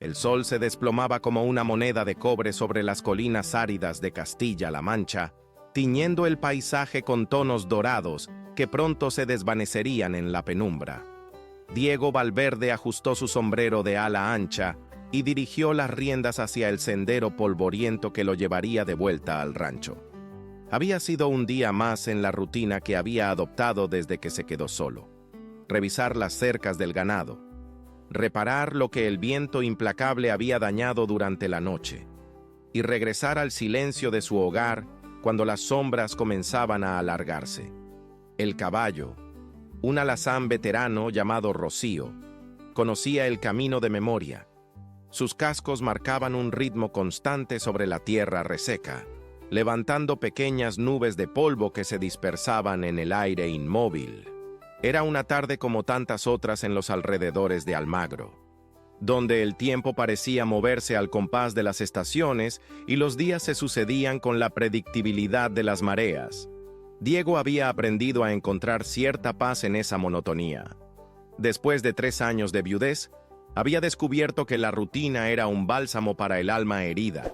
El sol se desplomaba como una moneda de cobre sobre las colinas áridas de Castilla-La Mancha, tiñendo el paisaje con tonos dorados que pronto se desvanecerían en la penumbra. Diego Valverde ajustó su sombrero de ala ancha y dirigió las riendas hacia el sendero polvoriento que lo llevaría de vuelta al rancho. Había sido un día más en la rutina que había adoptado desde que se quedó solo. Revisar las cercas del ganado, reparar lo que el viento implacable había dañado durante la noche, y regresar al silencio de su hogar cuando las sombras comenzaban a alargarse. El caballo, un alazán veterano llamado Rocío, conocía el camino de memoria. Sus cascos marcaban un ritmo constante sobre la tierra reseca, levantando pequeñas nubes de polvo que se dispersaban en el aire inmóvil. Era una tarde como tantas otras en los alrededores de Almagro, donde el tiempo parecía moverse al compás de las estaciones y los días se sucedían con la predictibilidad de las mareas. Diego había aprendido a encontrar cierta paz en esa monotonía. Después de 3 años de viudez, había descubierto que la rutina era un bálsamo para el alma herida.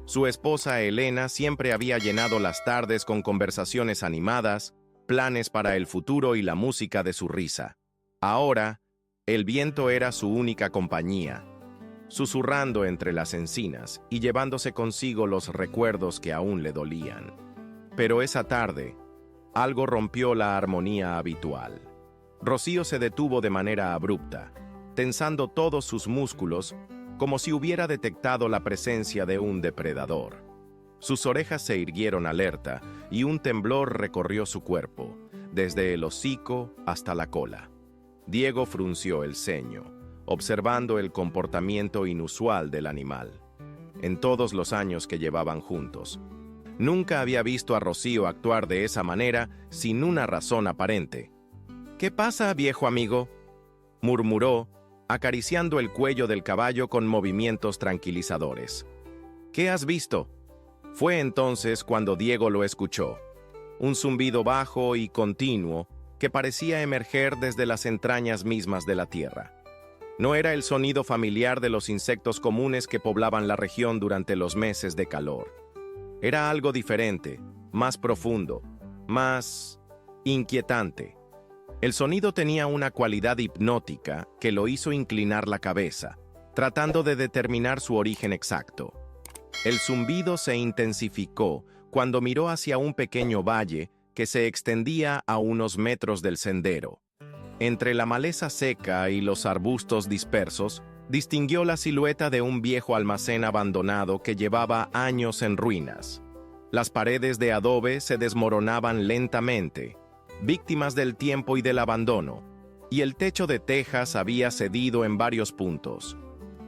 Su esposa Elena siempre había llenado las tardes con conversaciones animadas, planes para el futuro y la música de su risa. Ahora, el viento era su única compañía, susurrando entre las encinas y llevándose consigo los recuerdos que aún le dolían. Pero esa tarde, algo rompió la armonía habitual. Rocío se detuvo de manera abrupta, tensando todos sus músculos como si hubiera detectado la presencia de un depredador. Sus orejas se irguieron alerta y un temblor recorrió su cuerpo, desde el hocico hasta la cola. Diego frunció el ceño, observando el comportamiento inusual del animal. En todos los años que llevaban juntos, nunca había visto a Rocío actuar de esa manera sin una razón aparente. «¿Qué pasa, viejo amigo?», murmuró, acariciando el cuello del caballo con movimientos tranquilizadores. «¿Qué has visto?». Fue entonces cuando Diego lo escuchó. Un zumbido bajo y continuo que parecía emerger desde las entrañas mismas de la tierra. No era el sonido familiar de los insectos comunes que poblaban la región durante los meses de calor. Era algo diferente, más profundo, más inquietante. El sonido tenía una cualidad hipnótica que lo hizo inclinar la cabeza, tratando de determinar su origen exacto. El zumbido se intensificó cuando miró hacia un pequeño valle que se extendía a unos metros del sendero. Entre la maleza seca y los arbustos dispersos, distinguió la silueta de un viejo almacén abandonado que llevaba años en ruinas. Las paredes de adobe se desmoronaban lentamente, víctimas del tiempo y del abandono, y el techo de tejas había cedido en varios puntos,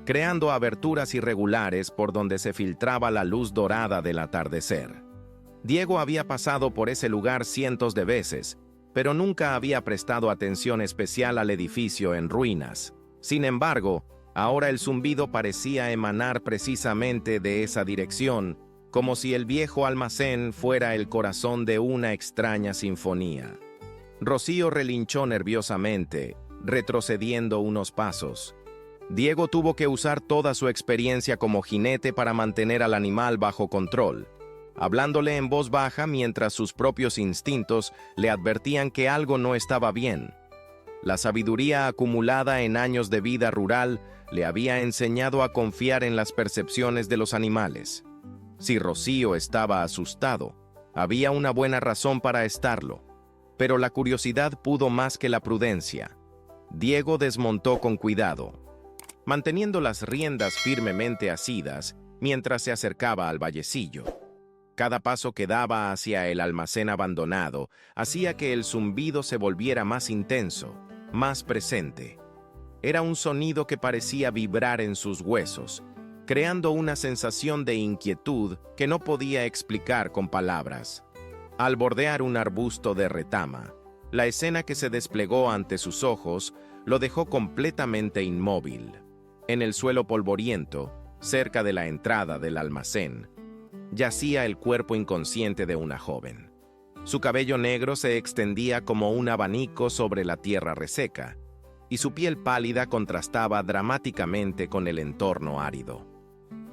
creando aberturas irregulares por donde se filtraba la luz dorada del atardecer. Diego había pasado por ese lugar cientos de veces, pero nunca había prestado atención especial al edificio en ruinas. Sin embargo, ahora el zumbido parecía emanar precisamente de esa dirección, como si el viejo almacén fuera el corazón de una extraña sinfonía. Rocío relinchó nerviosamente, retrocediendo unos pasos. Diego tuvo que usar toda su experiencia como jinete para mantener al animal bajo control, hablándole en voz baja mientras sus propios instintos le advertían que algo no estaba bien. La sabiduría acumulada en años de vida rural le había enseñado a confiar en las percepciones de los animales. Si Rocío estaba asustado, había una buena razón para estarlo, pero la curiosidad pudo más que la prudencia. Diego desmontó con cuidado, manteniendo las riendas firmemente asidas mientras se acercaba al vallecillo. Cada paso que daba hacia el almacén abandonado hacía que el zumbido se volviera más intenso, más presente. Era un sonido que parecía vibrar en sus huesos, creando una sensación de inquietud que no podía explicar con palabras. Al bordear un arbusto de retama, la escena que se desplegó ante sus ojos lo dejó completamente inmóvil. En el suelo polvoriento, cerca de la entrada del almacén, yacía el cuerpo inconsciente de una joven. Su cabello negro se extendía como un abanico sobre la tierra reseca, y su piel pálida contrastaba dramáticamente con el entorno árido.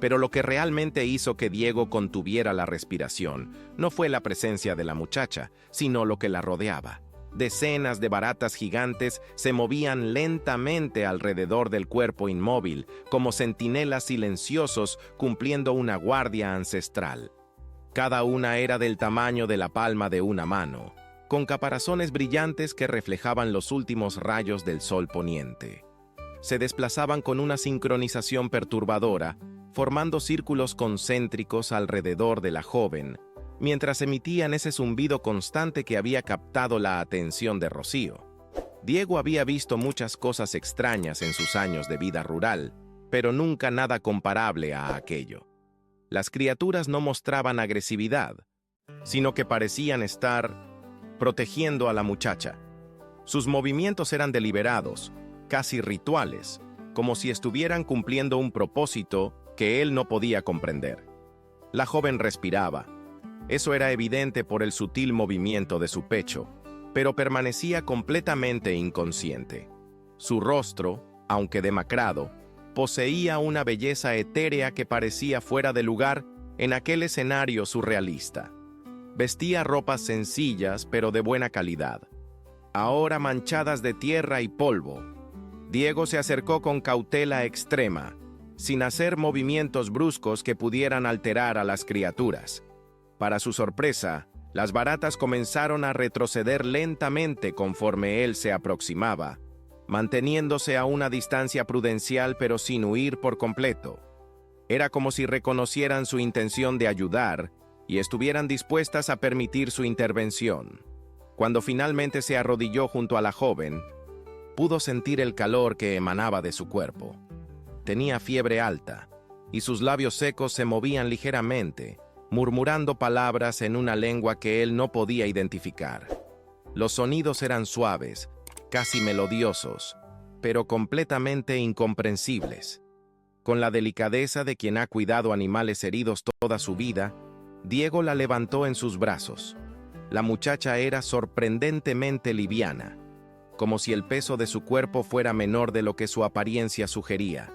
Pero lo que realmente hizo que Diego contuviera la respiración no fue la presencia de la muchacha, sino lo que la rodeaba. Decenas de baratas gigantes se movían lentamente alrededor del cuerpo inmóvil, como centinelas silenciosos cumpliendo una guardia ancestral. Cada una era del tamaño de la palma de una mano, con caparazones brillantes que reflejaban los últimos rayos del sol poniente. Se desplazaban con una sincronización perturbadora, formando círculos concéntricos alrededor de la joven, mientras emitían ese zumbido constante que había captado la atención de Rocío. Diego había visto muchas cosas extrañas en sus años de vida rural, pero nunca nada comparable a aquello. Las criaturas no mostraban agresividad, sino que parecían estar protegiendo a la muchacha. Sus movimientos eran deliberados, casi rituales, como si estuvieran cumpliendo un propósito que él no podía comprender. La joven respiraba. Eso era evidente por el sutil movimiento de su pecho, pero permanecía completamente inconsciente. Su rostro, aunque demacrado, poseía una belleza etérea que parecía fuera de lugar en aquel escenario surrealista. Vestía ropas sencillas pero de buena calidad, ahora manchadas de tierra y polvo. Diego se acercó con cautela extrema, sin hacer movimientos bruscos que pudieran alterar a las criaturas. Para su sorpresa, las baratas comenzaron a retroceder lentamente conforme él se aproximaba, manteniéndose a una distancia prudencial pero sin huir por completo. Era como si reconocieran su intención de ayudar y estuvieran dispuestas a permitir su intervención. Cuando finalmente se arrodilló junto a la joven, pudo sentir el calor que emanaba de su cuerpo. Tenía fiebre alta, y sus labios secos se movían ligeramente, murmurando palabras en una lengua que él no podía identificar. Los sonidos eran suaves, casi melodiosos, pero completamente incomprensibles. Con la delicadeza de quien ha cuidado animales heridos toda su vida, Diego la levantó en sus brazos. La muchacha era sorprendentemente liviana, como si el peso de su cuerpo fuera menor de lo que su apariencia sugería.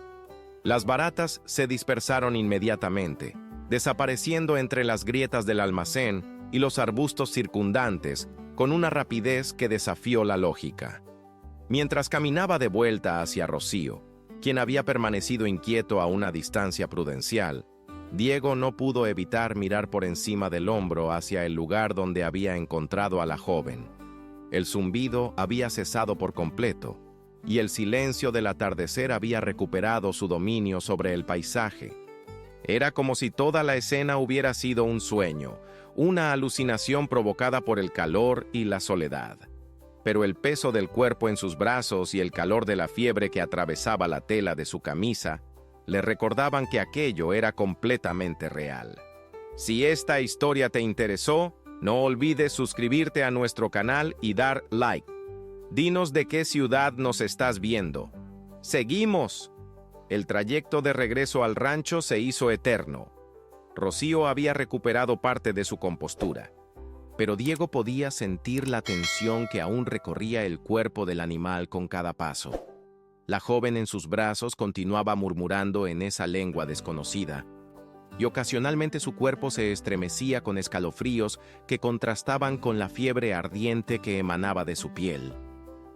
Las baratas se dispersaron inmediatamente, desapareciendo entre las grietas del almacén y los arbustos circundantes con una rapidez que desafió la lógica. Mientras caminaba de vuelta hacia Rocío, quien había permanecido inquieto a una distancia prudencial, Diego no pudo evitar mirar por encima del hombro hacia el lugar donde había encontrado a la joven. El zumbido había cesado por completo, y el silencio del atardecer había recuperado su dominio sobre el paisaje. Era como si toda la escena hubiera sido un sueño, una alucinación provocada por el calor y la soledad. Pero el peso del cuerpo en sus brazos y el calor de la fiebre que atravesaba la tela de su camisa le recordaban que aquello era completamente real. Si esta historia te interesó, no olvides suscribirte a nuestro canal y dar like. Dinos de qué ciudad nos estás viendo. ¡Seguimos! El trayecto de regreso al rancho se hizo eterno. Rocío había recuperado parte de su compostura, pero Diego podía sentir la tensión que aún recorría el cuerpo del animal con cada paso. La joven en sus brazos continuaba murmurando en esa lengua desconocida, y ocasionalmente su cuerpo se estremecía con escalofríos que contrastaban con la fiebre ardiente que emanaba de su piel.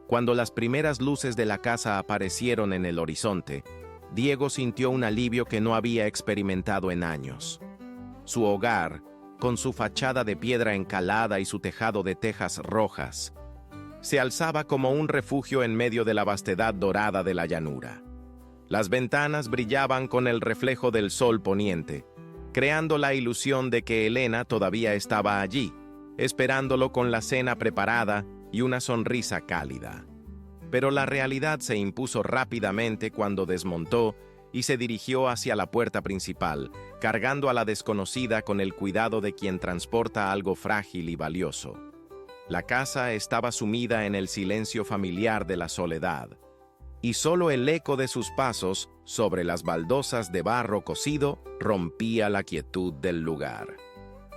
Cuando las primeras luces de la casa aparecieron en el horizonte, Diego sintió un alivio que no había experimentado en años. Su hogar, con su fachada de piedra encalada y su tejado de tejas rojas, se alzaba como un refugio en medio de la vastedad dorada de la llanura. Las ventanas brillaban con el reflejo del sol poniente, creando la ilusión de que Elena todavía estaba allí, esperándolo con la cena preparada y una sonrisa cálida. Pero la realidad se impuso rápidamente cuando desmontó y se dirigió hacia la puerta principal, cargando a la desconocida con el cuidado de quien transporta algo frágil y valioso. La casa estaba sumida en el silencio familiar de la soledad, y solo el eco de sus pasos sobre las baldosas de barro cocido rompía la quietud del lugar.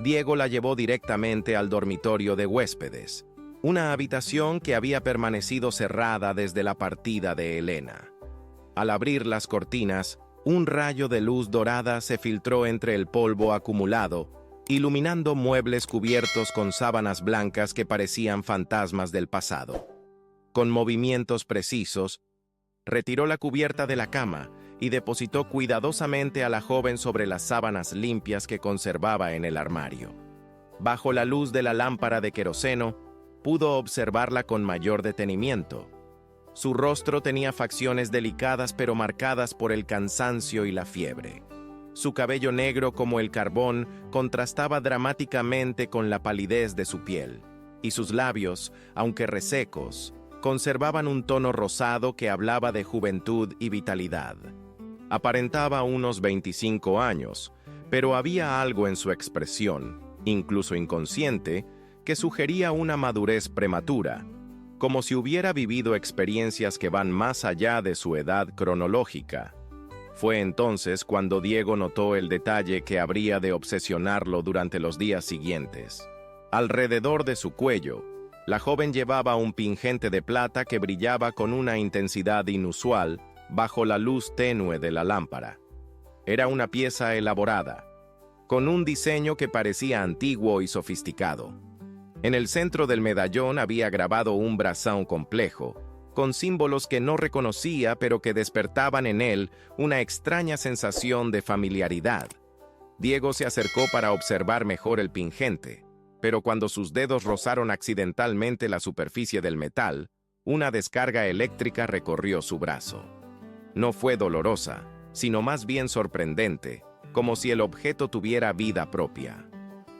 Diego la llevó directamente al dormitorio de huéspedes. una habitación que había permanecido cerrada desde la partida de Elena. Al abrir las cortinas, un rayo de luz dorada se filtró entre el polvo acumulado, iluminando muebles cubiertos con sábanas blancas que parecían fantasmas del pasado. Con movimientos precisos, retiró la cubierta de la cama y depositó cuidadosamente a la joven sobre las sábanas limpias que conservaba en el armario. Bajo la luz de la lámpara de queroseno, pudo observarla con mayor detenimiento. Su rostro tenía facciones delicadas pero marcadas por el cansancio y la fiebre. Su cabello negro como el carbón contrastaba dramáticamente con la palidez de su piel, y sus labios, aunque resecos, conservaban un tono rosado que hablaba de juventud y vitalidad. Aparentaba unos 25 años, pero había algo en su expresión, incluso inconsciente, que sugería una madurez prematura, como si hubiera vivido experiencias que van más allá de su edad cronológica. Fue entonces cuando Diego notó el detalle que habría de obsesionarlo durante los días siguientes. Alrededor de su cuello, la joven llevaba un pingente de plata que brillaba con una intensidad inusual bajo la luz tenue de la lámpara. Era una pieza elaborada, con un diseño que parecía antiguo y sofisticado. En el centro del medallón había grabado un brasón complejo, con símbolos que no reconocía pero que despertaban en él una extraña sensación de familiaridad. Diego se acercó para observar mejor el pingente, pero cuando sus dedos rozaron accidentalmente la superficie del metal, una descarga eléctrica recorrió su brazo. No fue dolorosa, sino más bien sorprendente, como si el objeto tuviera vida propia.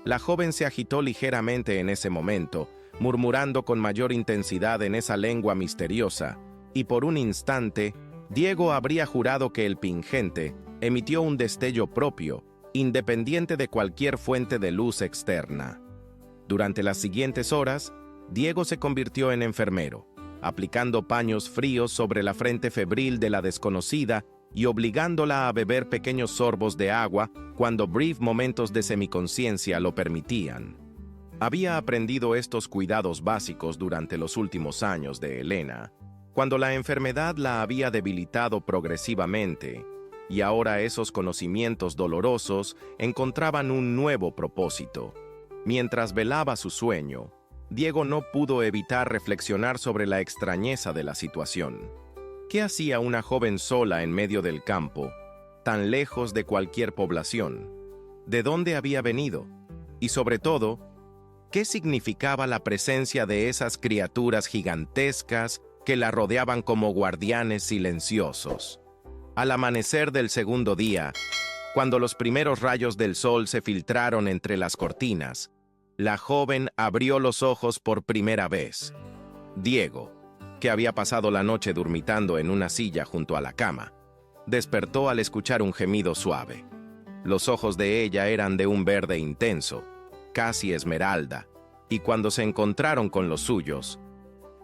La joven se agitó ligeramente en ese momento, murmurando con mayor intensidad en esa lengua misteriosa, y por un instante, Diego habría jurado que el pingente emitió un destello propio, independiente de cualquier fuente de luz externa. Durante las siguientes horas, Diego se convirtió en enfermero, aplicando paños fríos sobre la frente febril de la desconocida y obligándola a beber pequeños sorbos de agua cuando brief momentos de semiconciencia lo permitían. Había aprendido estos cuidados básicos durante los últimos años de Elena, cuando la enfermedad la había debilitado progresivamente, y ahora esos conocimientos dolorosos encontraban un nuevo propósito. Mientras velaba su sueño, Diego no pudo evitar reflexionar sobre la extrañeza de la situación. ¿Qué hacía una joven sola en medio del campo, tan lejos de cualquier población? ¿De dónde había venido? Y sobre todo, ¿qué significaba la presencia de esas criaturas gigantescas que la rodeaban como guardianes silenciosos? Al amanecer del segundo día, cuando los primeros rayos del sol se filtraron entre las cortinas, la joven abrió los ojos por primera vez. Diego, que había pasado la noche dormitando en una silla junto a la cama, despertó al escuchar un gemido suave. Los ojos de ella eran de un verde intenso, casi esmeralda, y cuando se encontraron con los suyos,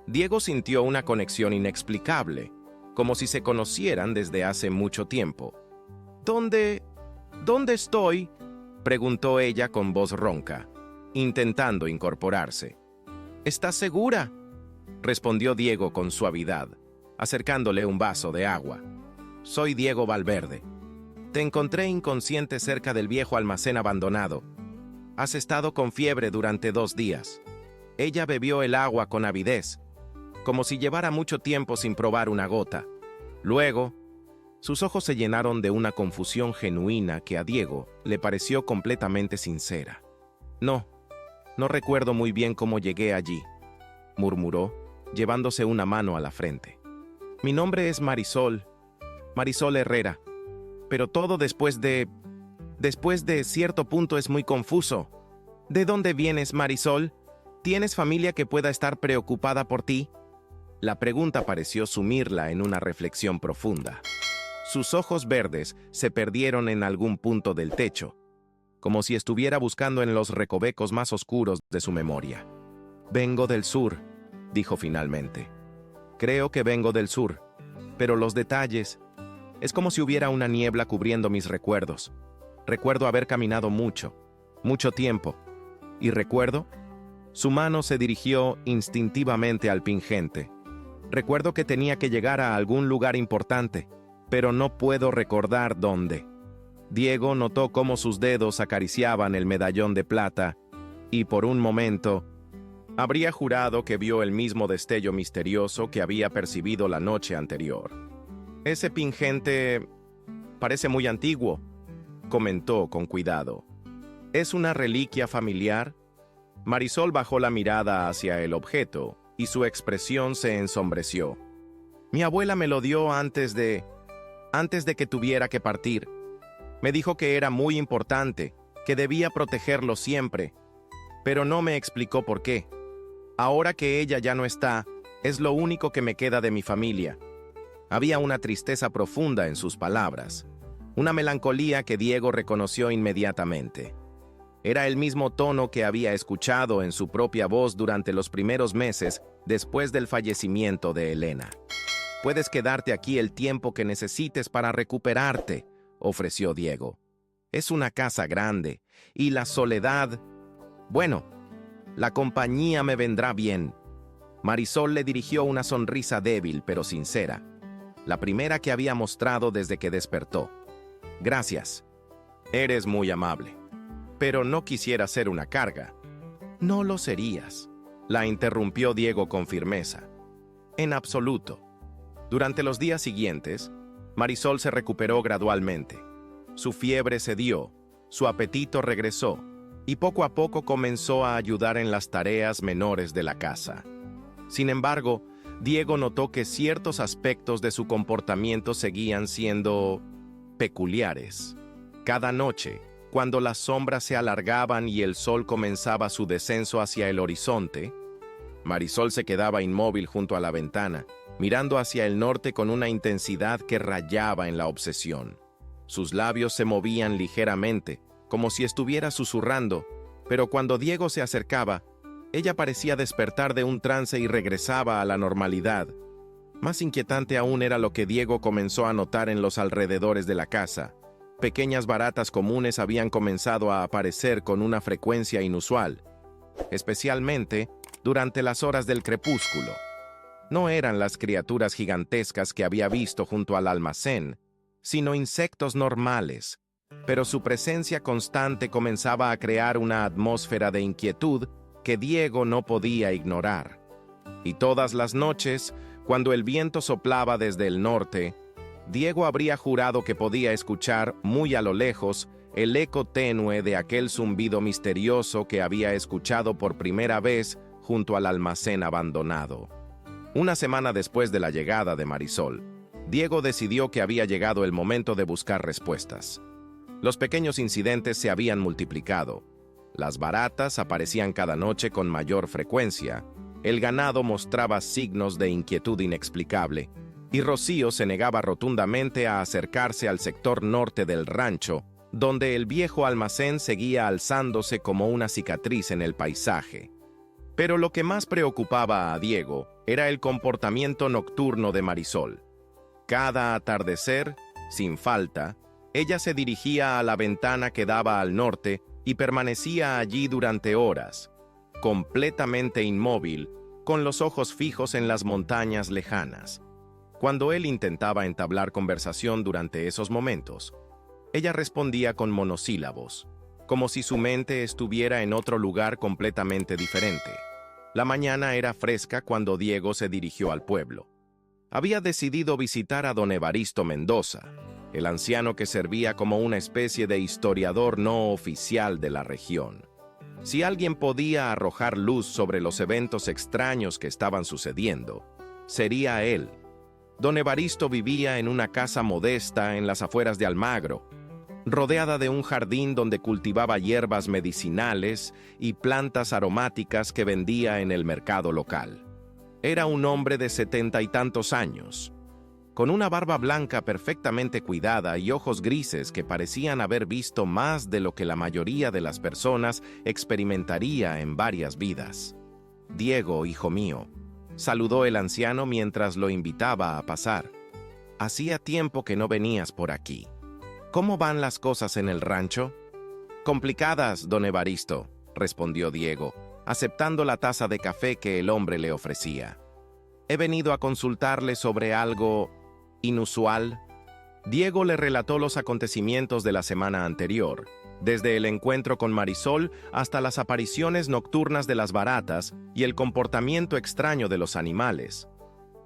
Diego sintió una conexión inexplicable, como si se conocieran desde hace mucho tiempo. ¿Dónde estoy?», preguntó ella con voz ronca, intentando incorporarse. «¿Estás segura?», respondió Diego con suavidad, acercándole un vaso de agua. «Soy Diego Valverde. Te encontré inconsciente cerca del viejo almacén abandonado. Has estado con fiebre durante 2 días». Ella bebió el agua con avidez, como si llevara mucho tiempo sin probar una gota. Luego, sus ojos se llenaron de una confusión genuina que a Diego le pareció completamente sincera. No recuerdo muy bien cómo llegué allí», murmuró, llevándose una mano a la frente. «Mi nombre es Marisol Herrera, pero todo después de cierto punto es muy confuso. ¿De dónde vienes, Marisol? ¿Tienes familia que pueda estar preocupada por ti?». La pregunta pareció sumirla en una reflexión profunda. Sus ojos verdes se perdieron en algún punto del techo, como si estuviera buscando en los recovecos más oscuros de su memoria. «Vengo del sur», dijo finalmente. «Creo que vengo del sur, pero los detalles... Es como si hubiera una niebla cubriendo mis recuerdos. Recuerdo haber caminado mucho tiempo. Y recuerdo Su mano se dirigió instintivamente al pingente. Recuerdo que tenía que llegar a algún lugar importante, pero no puedo recordar dónde. Diego notó cómo sus dedos acariciaban el medallón de plata y por un momento habría jurado que vio el mismo destello misterioso que había percibido la noche anterior. «Ese pingente parece muy antiguo», comentó con cuidado. «¿Es una reliquia familiar?» Marisol bajó la mirada hacia el objeto y su expresión se ensombreció. «Mi abuela me lo dio antes de que tuviera que partir. Me dijo que era muy importante, que debía protegerlo siempre, pero no me explicó por qué. Ahora que ella ya no está, es lo único que me queda de mi familia». Había una tristeza profunda en sus palabras, una melancolía que Diego reconoció inmediatamente. Era el mismo tono que había escuchado en su propia voz durante los primeros meses después del fallecimiento de Elena. «Puedes quedarte aquí el tiempo que necesites para recuperarte», ofreció Diego. «Es una casa grande, y la soledad... Bueno, la compañía me vendrá bien». Marisol le dirigió una sonrisa débil pero sincera, la primera que había mostrado desde que despertó. «Gracias. Eres muy amable. Pero no quisiera ser una carga». «No lo serías», la interrumpió Diego con firmeza. «En absoluto». Durante los días siguientes, Marisol se recuperó gradualmente. Su fiebre cedió, su apetito regresó, y poco a poco comenzó a ayudar en las tareas menores de la casa. Sin embargo, Diego notó que ciertos aspectos de su comportamiento seguían siendo peculiares. Cada noche, cuando las sombras se alargaban y el sol comenzaba su descenso hacia el horizonte, Marisol se quedaba inmóvil junto a la ventana, mirando hacia el norte con una intensidad que rayaba en la obsesión. Sus labios se movían ligeramente, como si estuviera susurrando, pero cuando Diego se acercaba, ella parecía despertar de un trance y regresaba a la normalidad. Más inquietante aún era lo que Diego comenzó a notar en los alrededores de la casa. Pequeñas baratas comunes habían comenzado a aparecer con una frecuencia inusual, especialmente durante las horas del crepúsculo. No eran las criaturas gigantescas que había visto junto al almacén, sino insectos normales, pero su presencia constante comenzaba a crear una atmósfera de inquietud que Diego no podía ignorar. Y todas las noches, cuando el viento soplaba desde el norte, Diego habría jurado que podía escuchar, muy a lo lejos, el eco tenue de aquel zumbido misterioso que había escuchado por primera vez junto al almacén abandonado. Una semana después de la llegada de Marisol, Diego decidió que había llegado el momento de buscar respuestas. Los pequeños incidentes se habían multiplicado. Las baratas aparecían cada noche con mayor frecuencia, el ganado mostraba signos de inquietud inexplicable, y Rocío se negaba rotundamente a acercarse al sector norte del rancho, donde el viejo almacén seguía alzándose como una cicatriz en el paisaje. Pero lo que más preocupaba a Diego era el comportamiento nocturno de Marisol. Cada atardecer, sin falta, ella se dirigía a la ventana que daba al norte y permanecía allí durante horas, completamente inmóvil, con los ojos fijos en las montañas lejanas. Cuando él intentaba entablar conversación durante esos momentos, ella respondía con monosílabos, como si su mente estuviera en otro lugar completamente diferente. La mañana era fresca cuando Diego se dirigió al pueblo. Había decidido visitar a don Evaristo Mendoza, el anciano que servía como una especie de historiador no oficial de la región. Si alguien podía arrojar luz sobre los eventos extraños que estaban sucediendo, sería él. Don Evaristo vivía en una casa modesta en las afueras de Almagro, rodeada de un jardín donde cultivaba hierbas medicinales y plantas aromáticas que vendía en el mercado local. Era un hombre de 70 y tantos años, con una barba blanca perfectamente cuidada y ojos grises que parecían haber visto más de lo que la mayoría de las personas experimentaría en varias vidas. «Diego, hijo mío», saludó el anciano mientras lo invitaba a pasar. «Hacía tiempo que no venías por aquí. ¿Cómo van las cosas en el rancho?» «Complicadas, don Evaristo», respondió Diego, aceptando la taza de café que el hombre le ofrecía. «He venido a consultarle sobre algo inusual». Diego le relató los acontecimientos de la semana anterior, desde el encuentro con Marisol hasta las apariciones nocturnas de las baratas y el comportamiento extraño de los animales.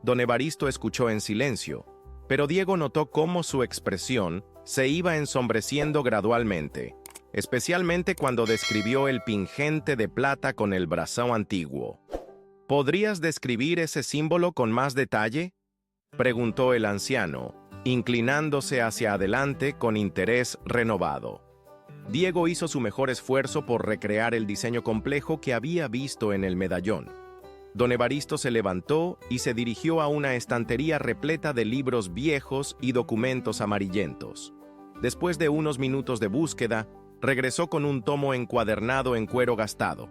Don Evaristo escuchó en silencio, pero Diego notó cómo su expresión se iba ensombreciendo gradualmente, especialmente cuando describió el pingente de plata con el brasón antiguo. «¿Podrías describir ese símbolo con más detalle?», preguntó el anciano, inclinándose hacia adelante con interés renovado. Diego hizo su mejor esfuerzo por recrear el diseño complejo que había visto en el medallón. Don Evaristo se levantó y se dirigió a una estantería repleta de libros viejos y documentos amarillentos. Después de unos minutos de búsqueda, regresó con un tomo encuadernado en cuero gastado.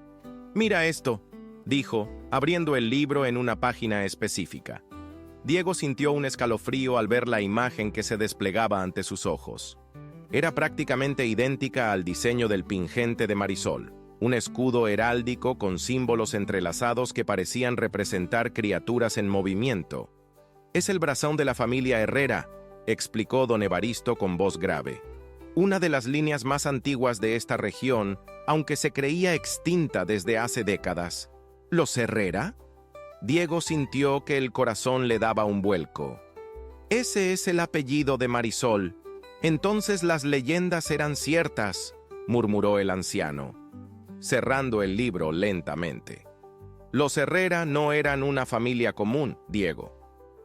«Mira esto», dijo, abriendo el libro en una página específica. Diego sintió un escalofrío al ver la imagen que se desplegaba ante sus ojos. Era prácticamente idéntica al diseño del pingente de Marisol, un escudo heráldico con símbolos entrelazados que parecían representar criaturas en movimiento. «Es el brasón de la familia Herrera», explicó don Evaristo con voz grave. «Una de las líneas más antiguas de esta región, aunque se creía extinta desde hace décadas». «¿Los Herrera?». Diego sintió que el corazón le daba un vuelco. «Ese es el apellido de Marisol. Entonces las leyendas eran ciertas», murmuró el anciano, cerrando el libro lentamente. «Los Herrera no eran una familia común, Diego.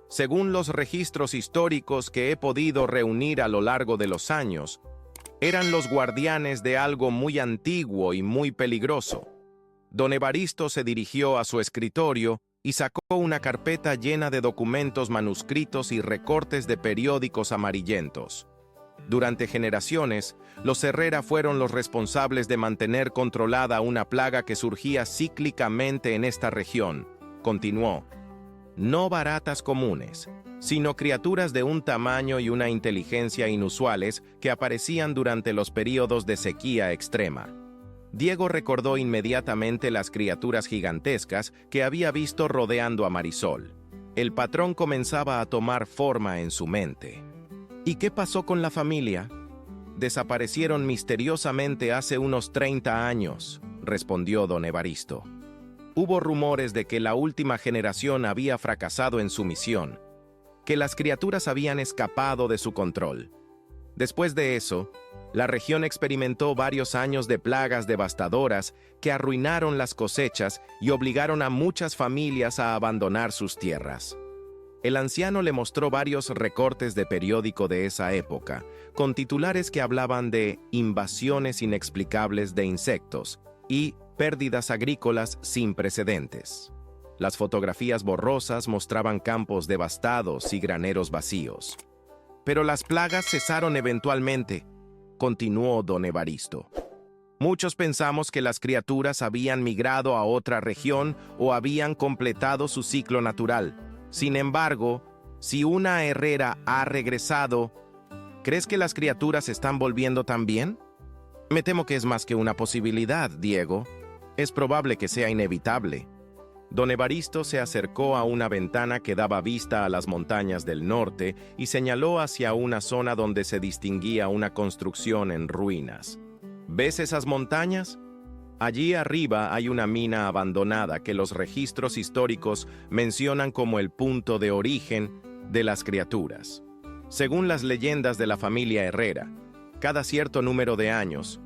Según los registros históricos que he podido reunir a lo largo de los años, eran los guardianes de algo muy antiguo y muy peligroso». Don Evaristo se dirigió a su escritorio y sacó una carpeta llena de documentos manuscritos y recortes de periódicos amarillentos. Durante generaciones, los Herrera fueron los responsables de mantener controlada una plaga que surgía cíclicamente en esta región, continuó. No baratas comunes, sino criaturas de un tamaño y una inteligencia inusuales que aparecían durante los períodos de sequía extrema. Diego recordó inmediatamente las criaturas gigantescas que había visto rodeando a Marisol. El patrón comenzaba a tomar forma en su mente. «¿Y qué pasó con la familia?». «Desaparecieron misteriosamente hace unos 30 años», respondió don Evaristo. «Hubo rumores de que la última generación había fracasado en su misión, que las criaturas habían escapado de su control. Después de eso, la región experimentó varios años de plagas devastadoras que arruinaron las cosechas y obligaron a muchas familias a abandonar sus tierras». El anciano le mostró varios recortes de periódico de esa época, con titulares que hablaban de invasiones inexplicables de insectos y pérdidas agrícolas sin precedentes. Las fotografías borrosas mostraban campos devastados y graneros vacíos. «Pero las plagas cesaron eventualmente», continuó don Evaristo. «Muchos pensamos que las criaturas habían migrado a otra región o habían completado su ciclo natural. Sin embargo, si una Herrera ha regresado, ¿crees que las criaturas están volviendo también?». «Me temo que es más que una posibilidad, Diego. Es probable que sea inevitable». Don Evaristo se acercó a una ventana que daba vista a las montañas del norte y señaló hacia una zona donde se distinguía una construcción en ruinas. «¿Ves esas montañas? Allí arriba hay una mina abandonada que los registros históricos mencionan como el punto de origen de las criaturas. Según las leyendas de la familia Herrera, cada cierto número de años,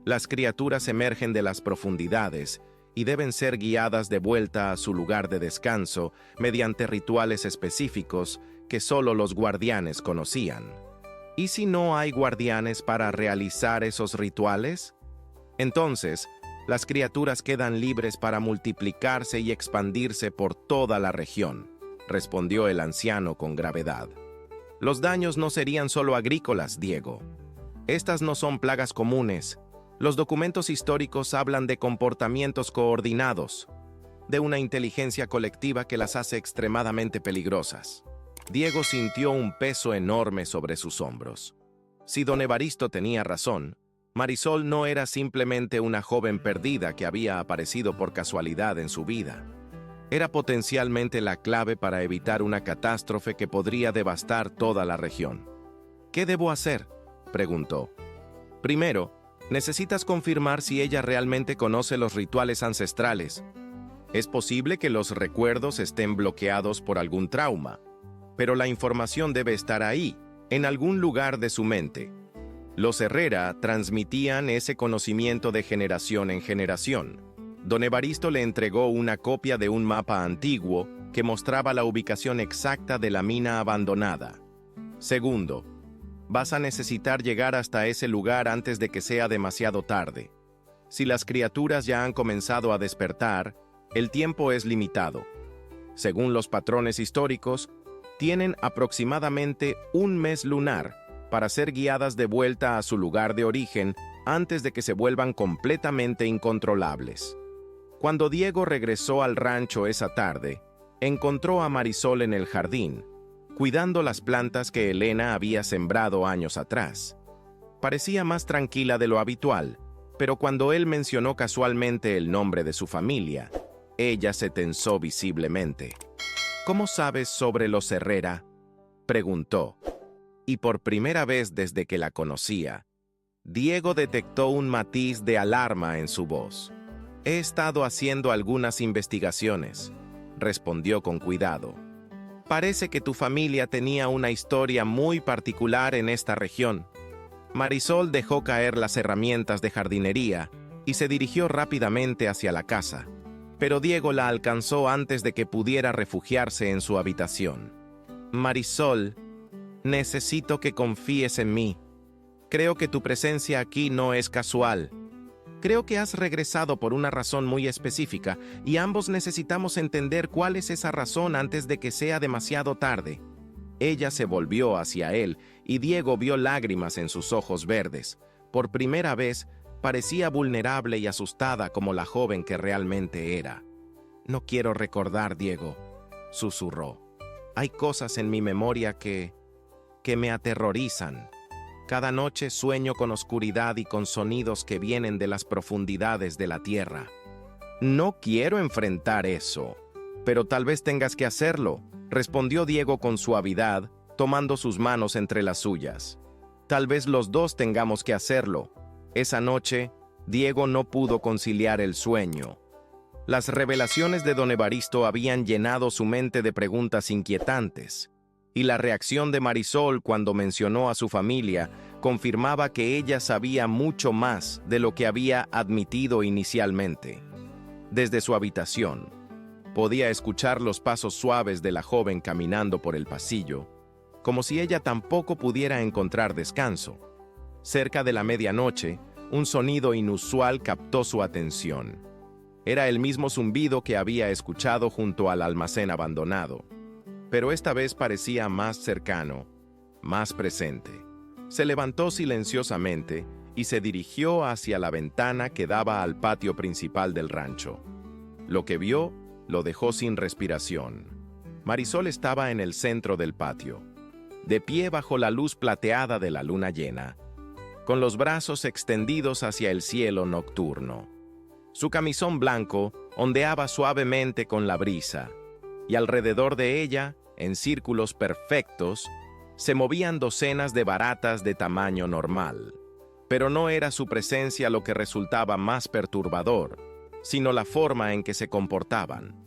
las criaturas emergen de las profundidades y deben ser guiadas de vuelta a su lugar de descanso mediante rituales específicos que solo los guardianes conocían. ¿Y si no hay guardianes para realizar esos rituales? Entonces, las criaturas quedan libres para multiplicarse y expandirse por toda la región», respondió el anciano con gravedad. «Los daños no serían solo agrícolas, Diego. Estas no son plagas comunes. Los documentos históricos hablan de comportamientos coordinados, de una inteligencia colectiva que las hace extremadamente peligrosas». Diego sintió un peso enorme sobre sus hombros. Si don Evaristo tenía razón, Marisol no era simplemente una joven perdida que había aparecido por casualidad en su vida. Era potencialmente la clave para evitar una catástrofe que podría devastar toda la región. ¿Qué debo hacer?, preguntó. Primero, necesitas confirmar si ella realmente conoce los rituales ancestrales. Es posible que los recuerdos estén bloqueados por algún trauma, pero la información debe estar ahí, en algún lugar de su mente. Los Herrera transmitían ese conocimiento de generación en generación. Don Evaristo le entregó una copia de un mapa antiguo que mostraba la ubicación exacta de la mina abandonada. Segundo, vas a necesitar llegar hasta ese lugar antes de que sea demasiado tarde. Si las criaturas ya han comenzado a despertar, el tiempo es limitado. Según los patrones históricos, tienen aproximadamente un mes lunar para ser guiadas de vuelta a su lugar de origen antes de que se vuelvan completamente incontrolables. Cuando Diego regresó al rancho esa tarde, encontró a Marisol en el jardín, cuidando las plantas que Elena había sembrado años atrás. Parecía más tranquila de lo habitual, pero cuando él mencionó casualmente el nombre de su familia, ella se tensó visiblemente. ¿Cómo sabes sobre los Herrera?, preguntó. Y por primera vez desde que la conocía, Diego detectó un matiz de alarma en su voz. He estado haciendo algunas investigaciones, respondió con cuidado. Parece que tu familia tenía una historia muy particular en esta región. Marisol dejó caer las herramientas de jardinería y se dirigió rápidamente hacia la casa, pero Diego la alcanzó antes de que pudiera refugiarse en su habitación. Marisol, necesito que confíes en mí. Creo que tu presencia aquí no es casual. Creo que has regresado por una razón muy específica y ambos necesitamos entender cuál es esa razón antes de que sea demasiado tarde. Ella se volvió hacia él y Diego vio lágrimas en sus ojos verdes. Por primera vez, parecía vulnerable y asustada como la joven que realmente era. No quiero recordar, Diego, susurró. Hay cosas en mi memoria que me aterrorizan. Cada noche sueño con oscuridad y con sonidos que vienen de las profundidades de la tierra. No quiero enfrentar eso, pero tal vez tengas que hacerlo, respondió Diego con suavidad, tomando sus manos entre las suyas. Tal vez los dos tengamos que hacerlo. Esa noche, Diego no pudo conciliar el sueño. Las revelaciones de don Evaristo habían llenado su mente de preguntas inquietantes, y la reacción de Marisol cuando mencionó a su familia confirmaba que ella sabía mucho más de lo que había admitido inicialmente. Desde su habitación, podía escuchar los pasos suaves de la joven caminando por el pasillo, como si ella tampoco pudiera encontrar descanso. Cerca de la medianoche, un sonido inusual captó su atención. Era el mismo zumbido que había escuchado junto al almacén abandonado, pero esta vez parecía más cercano, más presente. Se levantó silenciosamente y se dirigió hacia la ventana que daba al patio principal del rancho. Lo que vio lo dejó sin respiración. Marisol estaba en el centro del patio, de pie bajo la luz plateada de la luna llena, con los brazos extendidos hacia el cielo nocturno. Su camisón blanco ondeaba suavemente con la brisa, y alrededor de ella, en círculos perfectos, se movían docenas de baratas de tamaño normal. Pero no era su presencia lo que resultaba más perturbador, sino la forma en que se comportaban.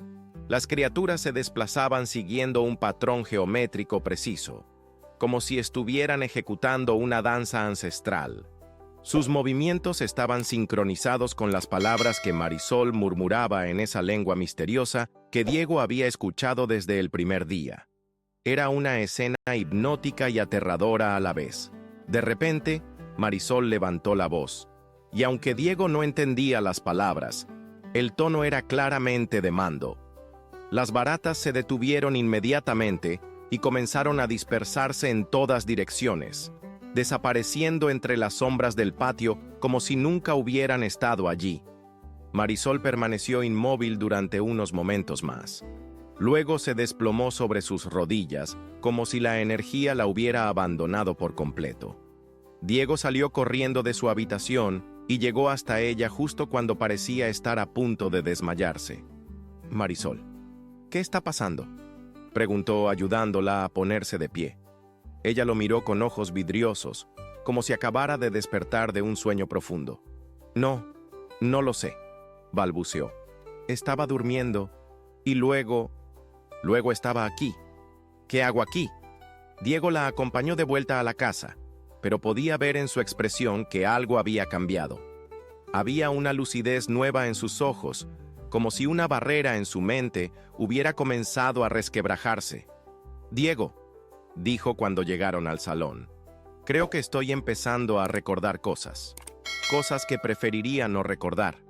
Las criaturas se desplazaban siguiendo un patrón geométrico preciso, como si estuvieran ejecutando una danza ancestral. Sus movimientos estaban sincronizados con las palabras que Marisol murmuraba en esa lengua misteriosa que Diego había escuchado desde el primer día. Era una escena hipnótica y aterradora a la vez. De repente, Marisol levantó la voz, y aunque Diego no entendía las palabras, el tono era claramente de mando. Las baratas se detuvieron inmediatamente y comenzaron a dispersarse en todas direcciones, desapareciendo entre las sombras del patio como si nunca hubieran estado allí. Marisol permaneció inmóvil durante unos momentos más. Luego se desplomó sobre sus rodillas, como si la energía la hubiera abandonado por completo. Diego salió corriendo de su habitación y llegó hasta ella justo cuando parecía estar a punto de desmayarse. Marisol, ¿qué está pasando?, preguntó ayudándola a ponerse de pie. Ella lo miró con ojos vidriosos, como si acabara de despertar de un sueño profundo. No lo sé, balbuceó. Estaba durmiendo y luego estaba aquí. ¿Qué hago aquí? Diego la acompañó de vuelta a la casa, pero podía ver en su expresión que algo había cambiado. Había una lucidez nueva en sus ojos, como si una barrera en su mente hubiera comenzado a resquebrajarse. Diego, dijo cuando llegaron al salón, creo que estoy empezando a recordar cosas que preferiría no recordar.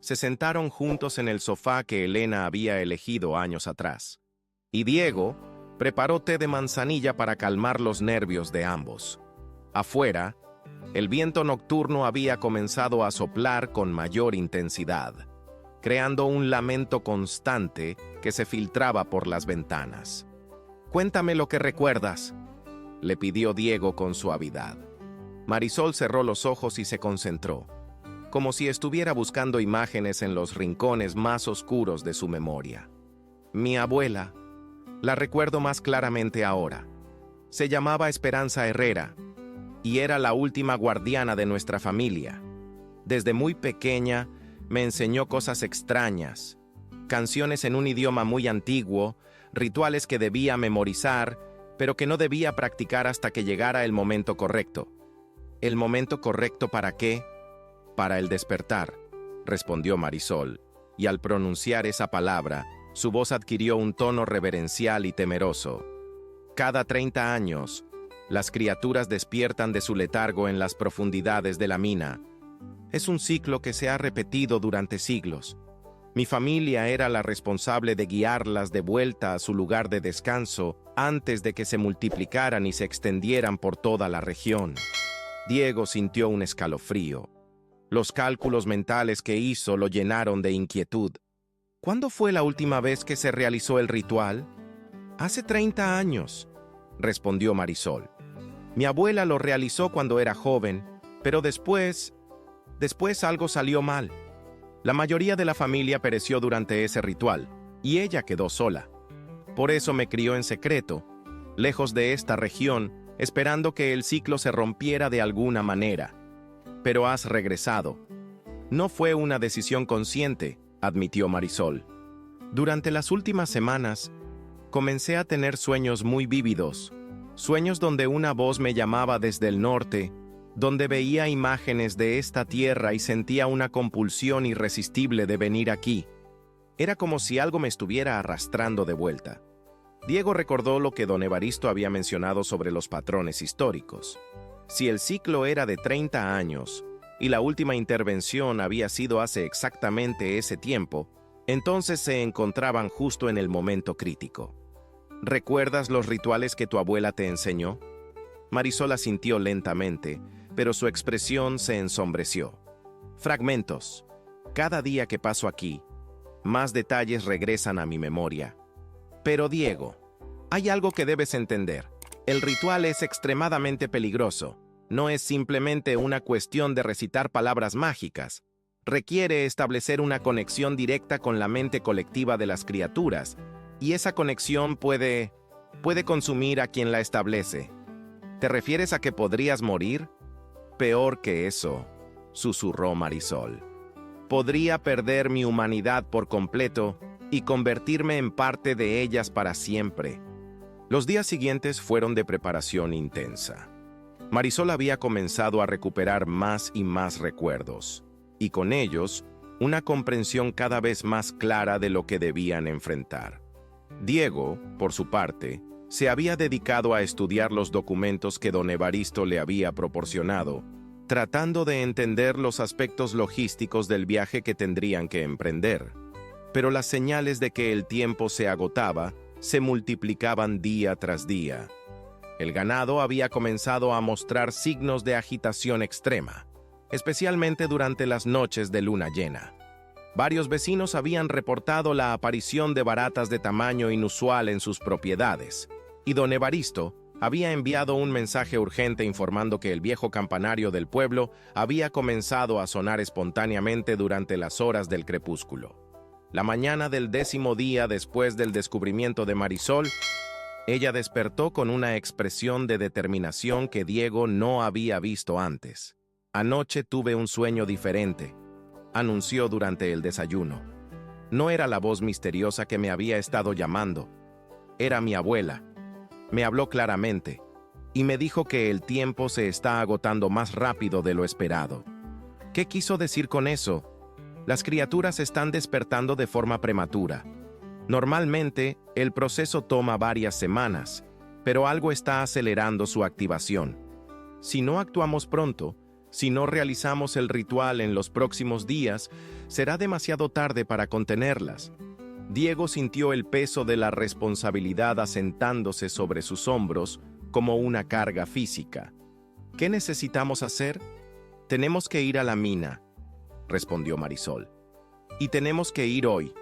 Se sentaron juntos en el sofá que Elena había elegido años atrás, y Diego preparó té de manzanilla para calmar los nervios de ambos. Afuera, el viento nocturno había comenzado a soplar con mayor intensidad, creando un lamento constante que se filtraba por las ventanas. «Cuéntame lo que recuerdas», le pidió Diego con suavidad. Marisol cerró los ojos y se concentró, como si estuviera buscando imágenes en los rincones más oscuros de su memoria. «Mi abuela, la recuerdo más claramente ahora. Se llamaba Esperanza Herrera y era la última guardiana de nuestra familia. Desde muy pequeña me enseñó cosas extrañas, canciones en un idioma muy antiguo, rituales que debía memorizar, pero que no debía practicar hasta que llegara el momento correcto». «¿El momento correcto para qué?». «Para el despertar», respondió Marisol, y al pronunciar esa palabra, su voz adquirió un tono reverencial y temeroso. «Cada 30 años, las criaturas despiertan de su letargo en las profundidades de la mina. Es un ciclo que se ha repetido durante siglos. Mi familia era la responsable de guiarlas de vuelta a su lugar de descanso antes de que se multiplicaran y se extendieran por toda la región». Diego sintió un escalofrío. Los cálculos mentales que hizo lo llenaron de inquietud. «¿Cuándo fue la última vez que se realizó el ritual?». «Hace 30 años», respondió Marisol. «Mi abuela lo realizó cuando era joven, pero después algo salió mal. La mayoría de la familia pereció durante ese ritual, y ella quedó sola. Por eso me crió en secreto, lejos de esta región, esperando que el ciclo se rompiera de alguna manera. Pero has regresado». «No fue una decisión consciente», admitió Marisol. «Durante las últimas semanas, comencé a tener sueños muy vívidos, sueños donde una voz me llamaba desde el norte, donde veía imágenes de esta tierra y sentía una compulsión irresistible de venir aquí. Era como si algo me estuviera arrastrando de vuelta». Diego recordó lo que don Evaristo había mencionado sobre los patrones históricos. Si el ciclo era de 30 años y la última intervención había sido hace exactamente ese tiempo, entonces se encontraban justo en el momento crítico. «¿Recuerdas los rituales que tu abuela te enseñó?». Marisol asintió lentamente, pero su expresión se ensombreció. «Fragmentos. Cada día que paso aquí, más detalles regresan a mi memoria. Pero Diego, hay algo que debes entender. El ritual es extremadamente peligroso. No es simplemente una cuestión de recitar palabras mágicas. Requiere establecer una conexión directa con la mente colectiva de las criaturas, y esa conexión puede consumir a quien la establece». «¿Te refieres a que podrías morir?». «Peor que eso», susurró Marisol. «Podría perder mi humanidad por completo y convertirme en parte de ellas para siempre». Los días siguientes fueron de preparación intensa. Marisol había comenzado a recuperar más y más recuerdos, y con ellos, una comprensión cada vez más clara de lo que debían enfrentar. Diego, por su parte, se había dedicado a estudiar los documentos que don Evaristo le había proporcionado, tratando de entender los aspectos logísticos del viaje que tendrían que emprender. Pero las señales de que el tiempo se agotaba se multiplicaban día tras día. El ganado había comenzado a mostrar signos de agitación extrema, especialmente durante las noches de luna llena. Varios vecinos habían reportado la aparición de baratas de tamaño inusual en sus propiedades, y don Evaristo Había enviado un mensaje urgente informando que el viejo campanario del pueblo había comenzado a sonar espontáneamente durante las horas del crepúsculo. La mañana del 10º día después del descubrimiento de Marisol, ella despertó con una expresión de determinación que Diego no había visto antes. «Anoche tuve un sueño diferente», anunció durante el desayuno. No era la voz misteriosa que me había estado llamando. Era mi abuela. Me habló claramente y me dijo que el tiempo se está agotando más rápido de lo esperado. ¿Qué quiso decir con eso? Las criaturas están despertando de forma prematura. Normalmente, el proceso toma varias semanas, pero algo está acelerando su activación. Si no actuamos pronto, si no realizamos el ritual en los próximos días, será demasiado tarde para contenerlas. Diego sintió el peso de la responsabilidad asentándose sobre sus hombros como una carga física. ¿Qué necesitamos hacer? Tenemos que ir a la mina, respondió Marisol. Y tenemos que ir hoy.